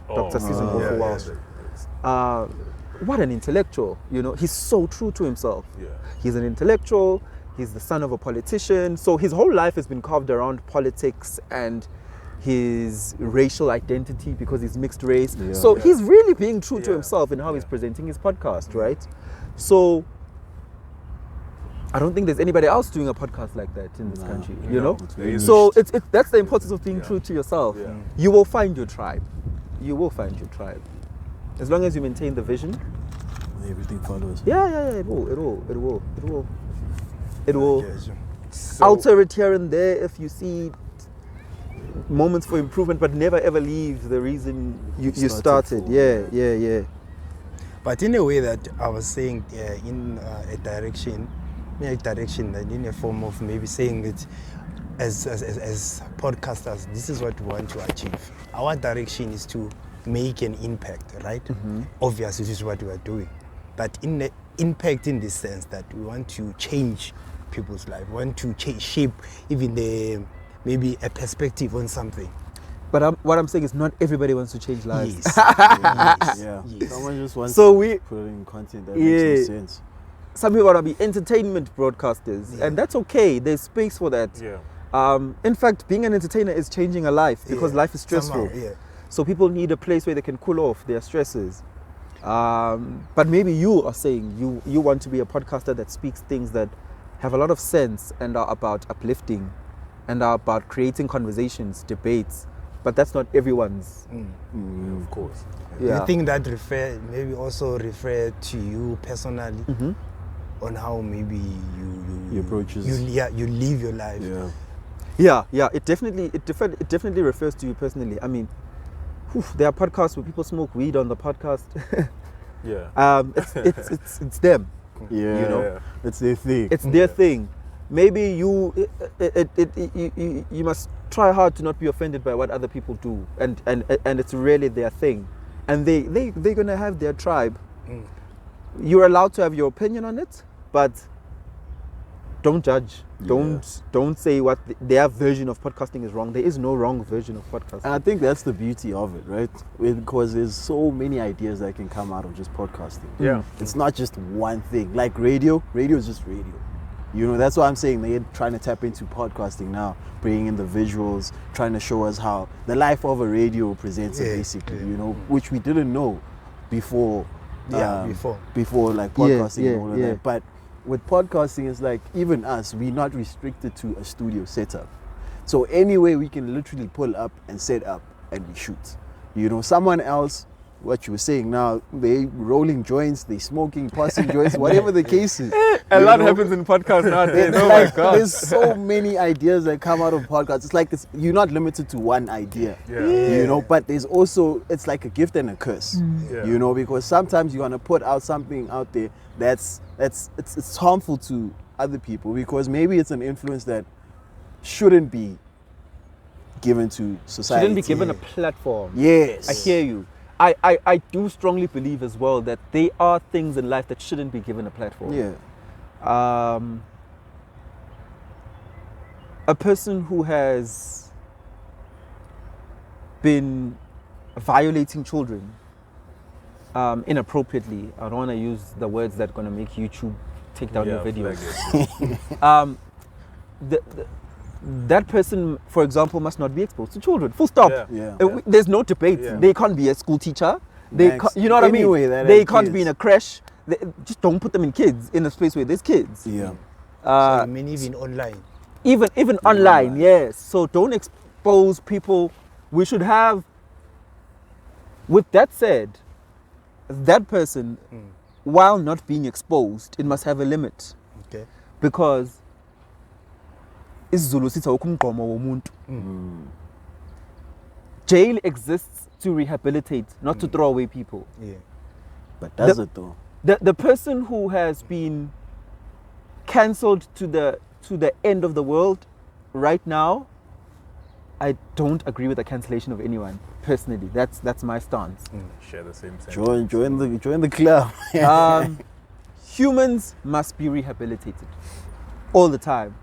What an intellectual, he's so true to himself. He's an intellectual, he's the son of a politician, so his whole life has been carved around politics and his racial identity because he's mixed race. He's really being true to himself in how he's presenting his podcast, right? So I don't think there's anybody else doing a podcast like that in this country, So that's the importance of being true to yourself. You will find your tribe. As long as you maintain the vision, everything follows. It will alter it here and there if you see moments for improvement, but never ever leave the reason you started. Yeah. But in a way that I was saying, in a direction and in a form of maybe saying it as podcasters, this is what we want to achieve. Our direction is to make an impact, right? Obviously, this is what we are doing. But in the impact in the sense that we want to change people's life, we want to shape even maybe a perspective on something. But what I'm saying is not everybody wants to change lives. Yes. Someone just wants to put in content that makes no sense. Some people want to be entertainment broadcasters, and that's okay. There's space for that. In fact, being an entertainer is changing a life because life is stressful. So people need a place where they can cool off their stresses. But maybe you are saying you want to be a podcaster that speaks things that have a lot of sense and are about uplifting and are about creating conversations, debates, but that's not everyone's. Of course. Yeah. You think that refer to you personally on how maybe you approaches you live your life? Yeah. It definitely refers to you personally. I mean, there are podcasts where people smoke weed on the podcast. It's them. Yeah, you know, it's their thing. It's their thing. Maybe you must try hard to not be offended by what other people do, and it's really their thing, and they're gonna have their tribe. You're allowed to have your opinion on it, but don't judge. Don't say what their version of podcasting is wrong. There is no wrong version of podcasting. And I think that's the beauty of it, right? Because there's so many ideas that can come out of just podcasting. Yeah. It's not just one thing. Like radio is just radio. You know, that's what I'm saying. They're trying to tap into podcasting now, bringing in the visuals, trying to show us how the life of a radio presents it basically, you know, which we didn't know before. Before like podcasting and all of that. But with podcasting, it's like even us, we're not restricted to a studio setup. So anyway, we can literally pull up and set up and we shoot. You know, someone else, what you were saying now, they rolling joints, they smoking, passing joints, whatever the case is. A lot happens in podcasts nowadays. Oh like, my God. There's so many ideas that come out of podcasts. It's like you're not limited to one idea, you know, but there's also, it's like a gift and a curse, you know, because sometimes you want to put out something out there it's harmful to other people because maybe it's an influence that shouldn't be given to society. Shouldn't be given a platform. Yes. I hear you. I do strongly believe as well that there are things in life that shouldn't be given a platform. Yeah. A person who has been violating children inappropriately, I don't want to use the words that are going to make YouTube take down your videos. That person, for example, must not be exposed to children. Full stop. There's no debate. They can't be a school teacher. You know what I mean? They can't be in a creche. Just don't put them in a space where there's kids. So I mean, even online. Even online, yes. So don't expose people. We should have. With that said, that person, while not being exposed, it must have a limit. Okay. Because isiZulu sithi awukumgqomo womuntu. Jail exists to rehabilitate, not to throw away people. Yeah. But does it though? The person who has been cancelled to the end of the world right now, I don't agree with the cancellation of anyone. Personally, that's my stance. Share the same sentiment. Join the club. Humans must be rehabilitated all the time.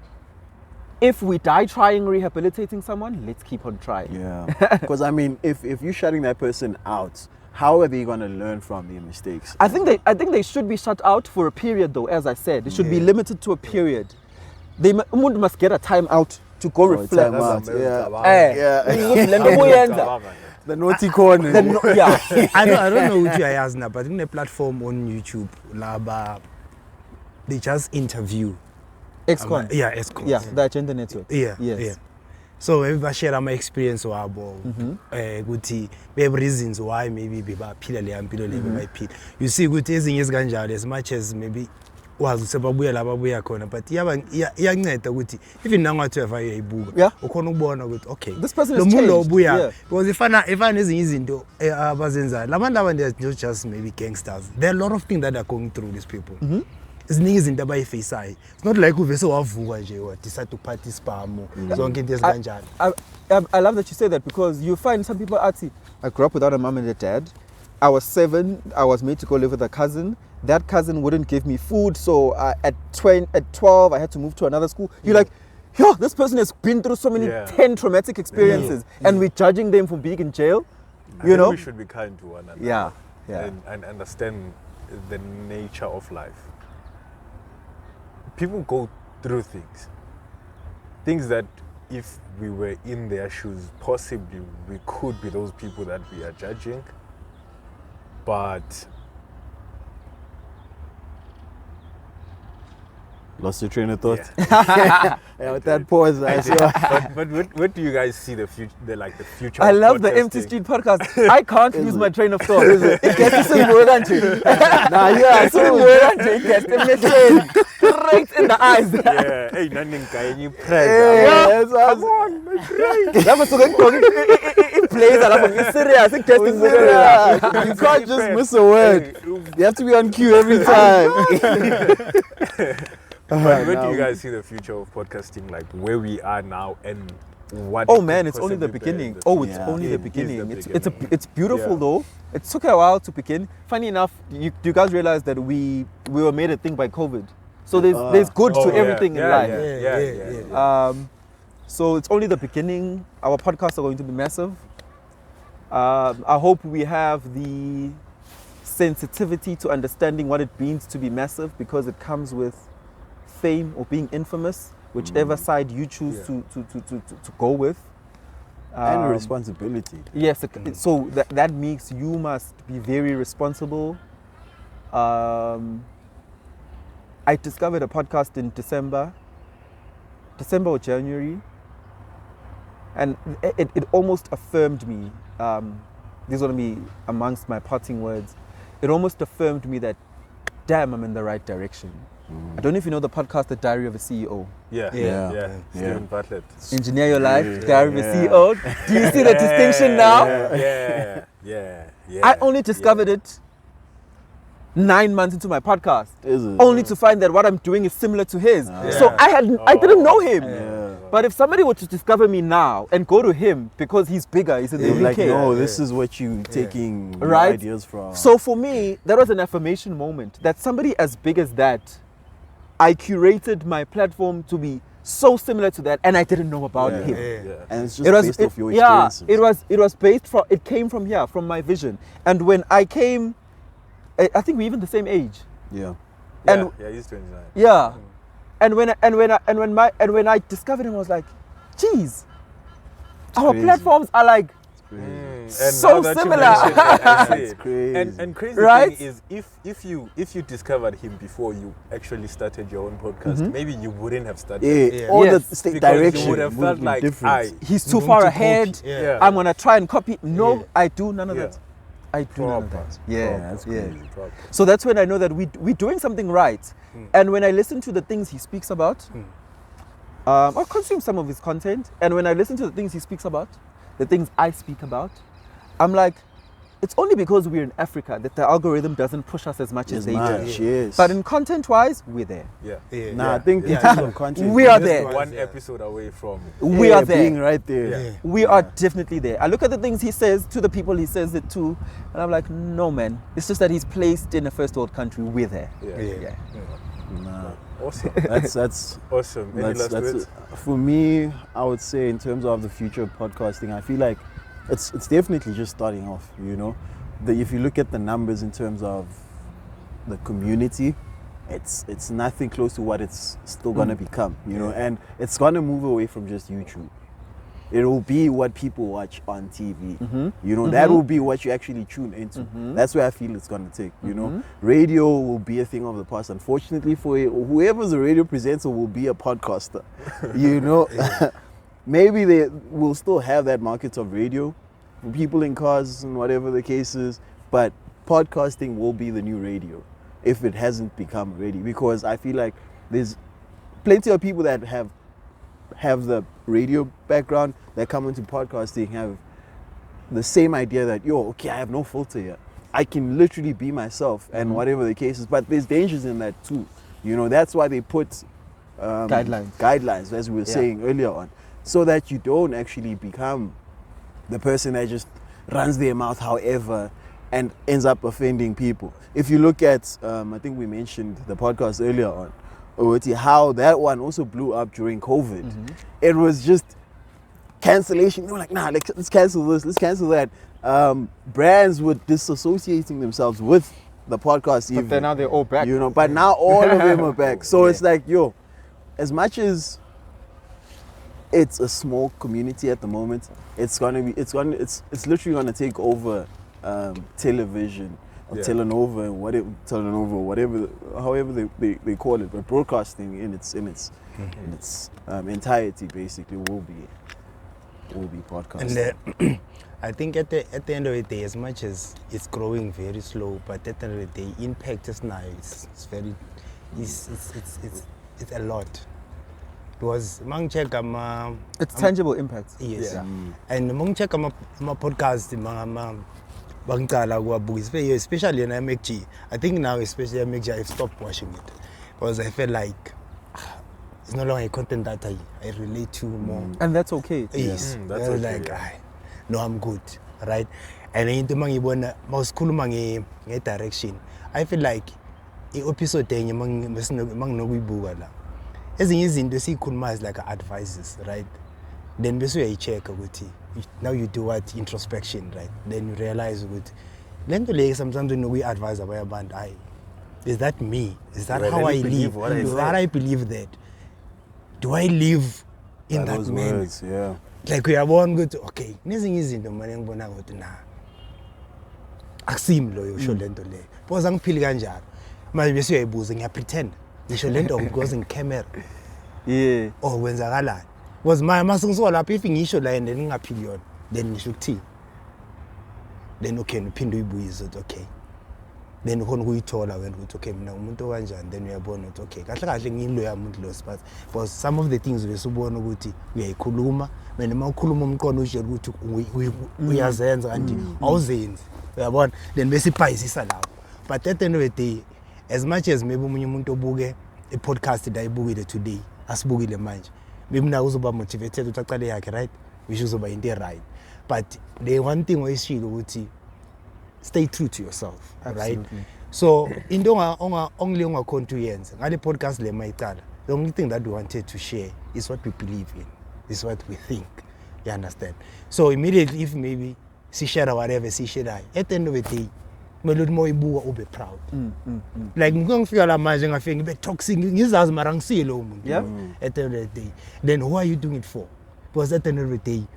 If we die trying rehabilitating someone, let's keep on trying. Yeah, because I mean, if you're shutting that person out, how are they going to learn from their mistakes? I think they should be shut out for a period, though. As I said, it should be limited to a period. They must get a time out to go reflect. The naughty corner. I don't know which I ask now, but in a platform on YouTube, they just interview. Excon. Excon. Yeah, the Agenda Network. Yeah. So everybody share my experience wabo. Guthi we have reasons why maybe beba phila le yampilo le beba iphila. You see ukuthi ezinye ezikanjalo as much as maybe wazi sebabuya la babuya khona, but iyanceda ukuthi even nangathi uyayibuka ukhona ukubona ukuthi okay, this person is changed. Lo buya because ifana ezinye izinto abazenzayo labantu abandi just maybe gangsters. There are a lot of things that are going through these people. Eziningi izinto abayifaceayo. It's not like uvese wavuka nje wa decide to party spam zonke into ezikanjalo. I love that you say that because you find some people I grew up without a mom and a dad. I was 7, I was made to go live with a cousin. That cousin wouldn't give me food, so at 12 I had to move to another school. You're like, yo, this person has been through so many 10 traumatic experiences and we're judging them for being in jail. I think we should be kind to one another. Yeah. And understand the nature of life. People go through things that if we were in their shoes, possibly we could be those people that we are judging. But Lost your train of thought. Yeah, with that pause, but what do you guys see the future? The future. I love the Empty Street podcast. I can't lose my train of thought. It gets to it gets straight in the eyes. Yeah, hey, nothing can you pray? Come on, my brain. It plays it's serious. It gets serious. You can't just miss a word. You have to be on cue every time. But where do you guys see the future of podcasting, like where we are now and what? Oh man, it's only the beginning. It's only the beginning. It's beautiful though. It took a while to begin. Funny enough, you guys realize that we were made a thing by COVID. So there's good to everything in life. So it's only the beginning. Our podcasts are going to be massive. I hope we have the sensitivity to understanding what it means to be massive, because it comes with fame or being infamous, whichever side you choose to go with. And responsibility. Yes, so that means you must be very responsible. I discovered a podcast in December or January, and it almost affirmed me. This is going to be amongst my parting words. It almost affirmed me that, damn, I'm in the right direction. I don't know if you know the podcast, The Diary of a CEO. Yeah. Stephen Bartlett. Engineer your life, Diary of a CEO. Do you see the distinction now? Yeah. I only discovered it 9 months into my podcast. Only to find that what I'm doing is similar to his. So I didn't know him. But if somebody were to discover me now and go to him because he's bigger, he's in the UK. Like, no, this is what you taking ideas from. So for me, that was an affirmation moment, that somebody as big as that, I curated my platform to be so similar to that, and I didn't know about him. And it's just based off your experiences. It came from here, from my vision. And when I came, I think we're even the same age. Yeah, he's 29. Yeah. And when I discovered him, I was like, geez, our platforms are like so similar. It's crazy. And crazy thing is, if you discovered him before you actually started your own podcast, maybe you wouldn't have started. The direction you would have felt like different. He's too far ahead. I'm gonna try and copy. No, I do none of that. I do none of that. That's crazy. So that's when I know that we're doing something right. And when I listen to the things he speaks about, I consume some of his content. And when I listen to the things he speaks about, the things I speak about, I'm like, it's only because we're in Africa that the algorithm doesn't push us as much as they do. Yes. But in content-wise, we're there. I think in terms of content, we are there. One episode away from we are there. Being right there. We are definitely there. I look at the things he says to the people he says it to, and I'm like, no, man. It's just that he's placed in a first world country. We're there. Awesome. That's awesome. Any last words? For me, I would say in terms of the future of podcasting, I feel like it's definitely just starting off. If you look at the numbers in terms of the community, it's nothing close to what it's still gonna become. And it's gonna move away from just YouTube. It will be what people watch on TV. That will be what you actually tune into. That's where I feel it's gonna take. Radio will be a thing of the past. Unfortunately, for whoever's a radio presenter will be a podcaster. Maybe they will still have that market of radio for people in cars and whatever the case is, but podcasting will be the new radio if it hasn't become radio, because I feel like there's plenty of people that have the radio background that come into podcasting, have the same idea that, I have no filter here. I can literally be myself and whatever the case is, but there's dangers in that too. That's why they put guidelines, as we were saying earlier on, so that you don't actually become the person that just runs their mouth however and ends up offending people. If you look at, I think we mentioned the podcast earlier on, how that one also blew up during COVID. It was just cancellation. They were like, let's cancel this, let's cancel that. Brands were disassociating themselves with the podcast. But then now they're all back. But now all of them are back. So it's like, as much as it's a small community at the moment, it's literally gonna take over television, Telenova, however they call it, but broadcasting in its entirety basically will be podcasting. And I think at the end of the day, as much as it's growing very slow, but at the end of the day, impact is nice. It's a lot. Because it's tangible impact. Yes. Yeah. And among check my podcast, especially in MXG. I think now, especially MXG, I've stopped watching it because I feel like it's no longer a content that I relate to more. And that's okay. Yes. That's okay. Like, no, I'm good, right? And in the most cool direction, I feel like the episode ezinye izinto esiyikhuluma is like advices, right? Then bese uyayi-check ukuthi now you do what introspection, right? Then you realize ukuthi lento le sometimes unokuyi-advise abanye abantu, hayi, is that me? Is that how I live? Do I believe that? Do I live in that manner? Words, yeah. Like uyabona ukuthi okay, nezinye izinto manje ngibona ukuthi na akusimi loyo usho lento le. Because angiphili kanjalo. Manje bese uyayibuza ngiyapretend. Ngisho lento because ngicamera. Yeah. Oh kwenzakalani? Because mase ngisuka lapha if ngisho la and ngingaphili yona, then ngisho ukuthini? Then okay uphinde uyibuyize ukuthi okay. Then ukhona ukuyithola wena ukuthi okay mina umuntu kanjani, then uyabona ukuthi okay kahle kahle ngiyilo yamuntu lo spot. Because some of the things bese ubona ukuthi uyayikhuluma, mina uma ukhuluma umqondo ujela ukuthi uyazenza kanti awuzenzi. Uyabona? Then bese iphayisisa lapho. But at the end of the day, as much as maybe umunye umuntu obuke a podcast that ayibukile today, asibukile manje, maybe na uzoba motivated ukuthi aqale yakhe, right? Which uzoba into right. But the one thing oyishilo ukuthi stay true to yourself. Absolutely. Right? So into only ungakhona uyenza ngale podcast le mayicala, the only thing that we wanted to share is what we believe in, is what we think. You understand? So immediately if maybe she share whatever she share, at the end of the day melodi moyibuka ube proud. Like ngifika la manje ngafika ngibe toxic ngizazi mara ngisilo umuntu. At the end of the day, then who are you doing it for? Because at the end of the day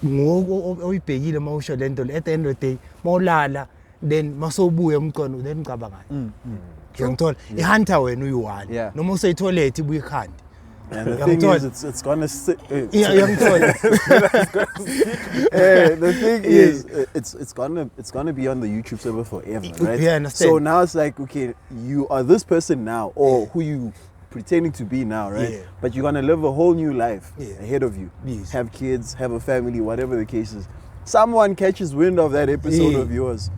oyibhekile mawusho lento at the end of the day mawulala then masobuye umqondo then ngicabangani. Ngiyangithola ihunter wena uyi1 noma use toilet ibuye ikhandi. And the thing is, it's gonna sit. The thing is, it's gonna be on the YouTube server forever, right? Yeah, I understand. So now it's like, okay, you are this person now, or who you pretending to be now, right? Yeah. But you're gonna live a whole new life ahead of you. Yes. Have kids, have a family, whatever the case is. Someone catches wind of that episode of yours,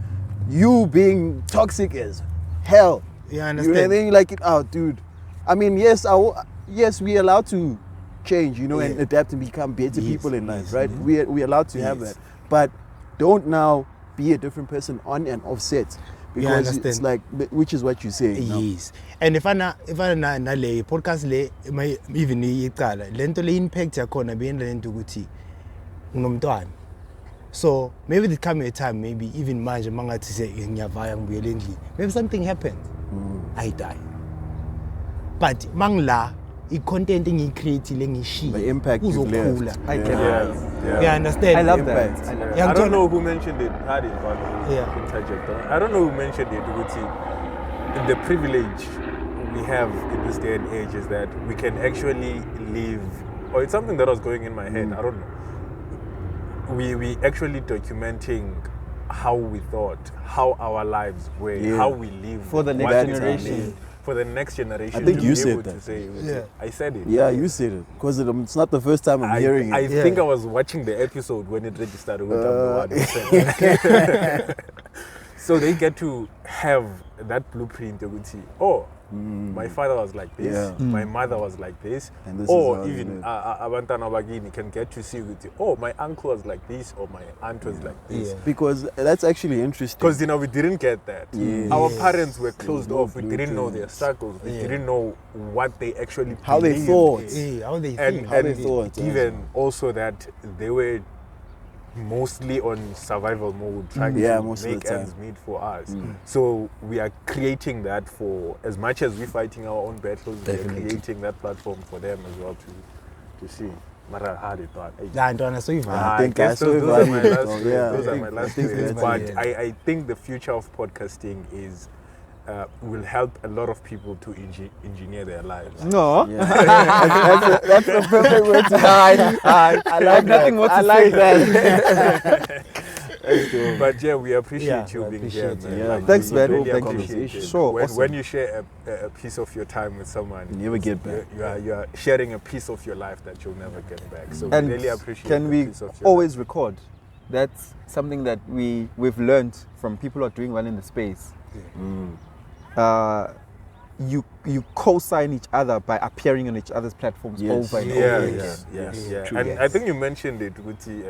you being toxic as hell. Yeah, I understand. You like it out, dude. I mean, yes, we're allowed to change, and adapt and become better people in life, right? We're allowed to have that. But don't now be a different person on and offset. Because it's like, which is what you say. Yes. And if I na le podcast le even iqala lento le impact yakhona beyenda lento ukuthi nginomntwana. So maybe there come a time, maybe even manje mangathi say ngiyavaya ngibuyele endlini, maybe something happens, I die. But mangla i-content engiyicreate-ile ngiyishile, the impact you've left. I get it. You understand? I love that. I don't know who mentioned it. I don't know who mentioned it. The privilege we have in this day and age is that we can actually live, or it's something that was going in my head. I don't know. We actually documenting how we thought, how our lives were, how we live for the next generation. For the next generation. I think to you be said able that. To say, I said it. Yeah, you said it. Because it's not the first time I'm hearing it. I think I was watching the episode when it registered. So they get to have that blueprint. My father was like this, my mother was like this, and this or even Abantana Bagini can get to see my uncle was like this, or my aunt was like this. Because that's actually interesting. Because we didn't get that. Our parents were closed off. We didn't know their struggles. We didn't know what they actually how they thought, how they think, how they thought. Even also that they were mostly on survival mode, trying to make ends meet for us. So we are creating that for, as much as we're fighting our own battles, we are creating that platform for them as well to see. Mara had it thought. I think those are my last words. Yeah, Those are my last words. But yeah. I think the future of podcasting is will help a lot of people to engineer their lives. No. Yeah. that's a perfect way to I like nothing more to say. that. But yeah, we appreciate you being here, man. Yeah, Like, thanks, we man. really Hope appreciate it. Sure, When, awesome. when you share a piece of your time with someone, You never get back. You are sharing a piece of your life that you'll never get back. So And we really appreciate can the we piece of your always record? That's something that we've learned from people who are doing well in the space. You co-sign each other by appearing on each other's platforms Yes. over and life. over Yeah, again. yeah. True. And Yes. I think you mentioned it, Wuti,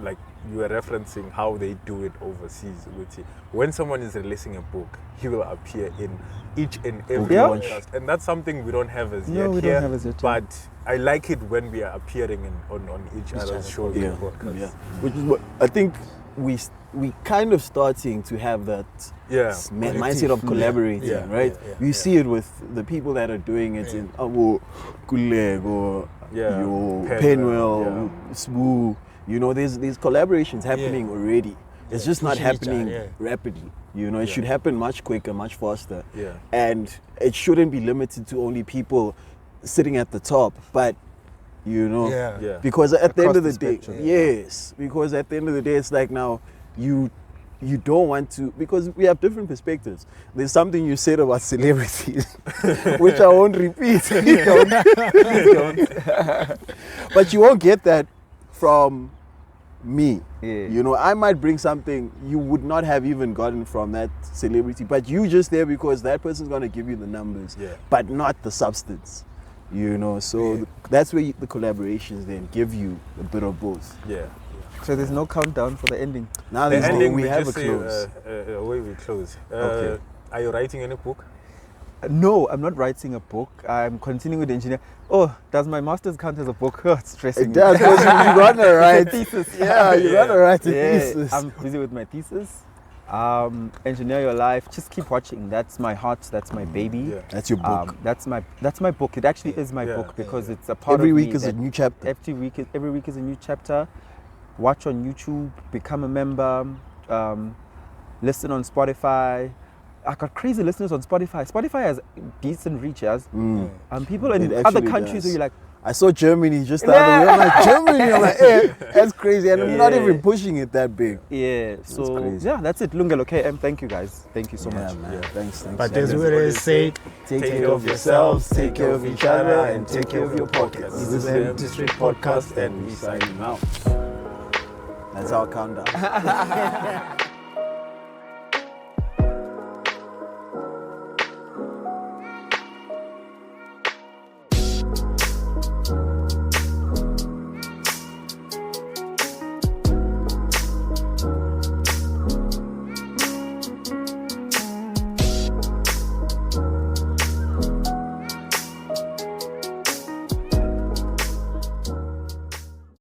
like you were referencing how they do it overseas, Wuti. When someone is releasing a book, he will appear in each and every Yeah. podcast. And that's something we don't have as No, yet we here. don't have as yet, yeah. But I like it when we are appearing on each other's shows Yeah, and podcasts. yeah. Which is what I think we kind of starting to have that mindset of collaborating, Yeah, right? yeah, You see it with the people that are doing it in Kuleg or Penwell, Smooth. You know, there's collaborations happening already. It's just not pushing each other, happening rapidly. You know, it should happen much quicker, much faster. Yeah. And it shouldn't be limited to only people sitting at the top, but you know, Yeah. because at the end Across of the the day, spectrum. yes, because at the end of the day, it's like now you don't want to, because we have different perspectives. There's something you said about celebrities, which I won't repeat. But you won't get that from me. Yeah. You know, I might bring something you would not have even gotten from that celebrity, but you just there because that person's going to give you the numbers, but not the substance. You know, so that's where the collaborations then give you a bit of both. Yeah. So there's no countdown for the ending. Now The there's ending, we have just a say, close. way we close. Okay. Are you writing any book? No, I'm not writing a book. I'm continuing with engineer. Oh, does my master's count as a book? Oh, it's stressing It does, because you're gonna write thesis. Yeah, you're gonna write a Yeah, thesis. I'm busy with my thesis. Engineer your life. Just keep watching. That's my heart. That's my baby. Yeah. That's your book. That's my book. It actually is my Yeah. book because it's a part Every of week me is a that new chapter. every week is a new chapter. Watch on YouTube. Become a member. Listen on Spotify. I got crazy listeners on Spotify. Spotify has decent reaches. People in It other actually countries does. where you're like, I saw Germany just the other way. I'm like, Germany? I'm like, that's crazy. And I'm not Yeah. even pushing it that big. yeah. So crazy. yeah, that's it. Lungelo KM. Thank you guys. Thank you so much. Man. Thanks. But as we always say, Take care of yourselves, take care of each other, and take care of your pockets. This is the Empty Street Podcast, and we signing out. That's our countdown.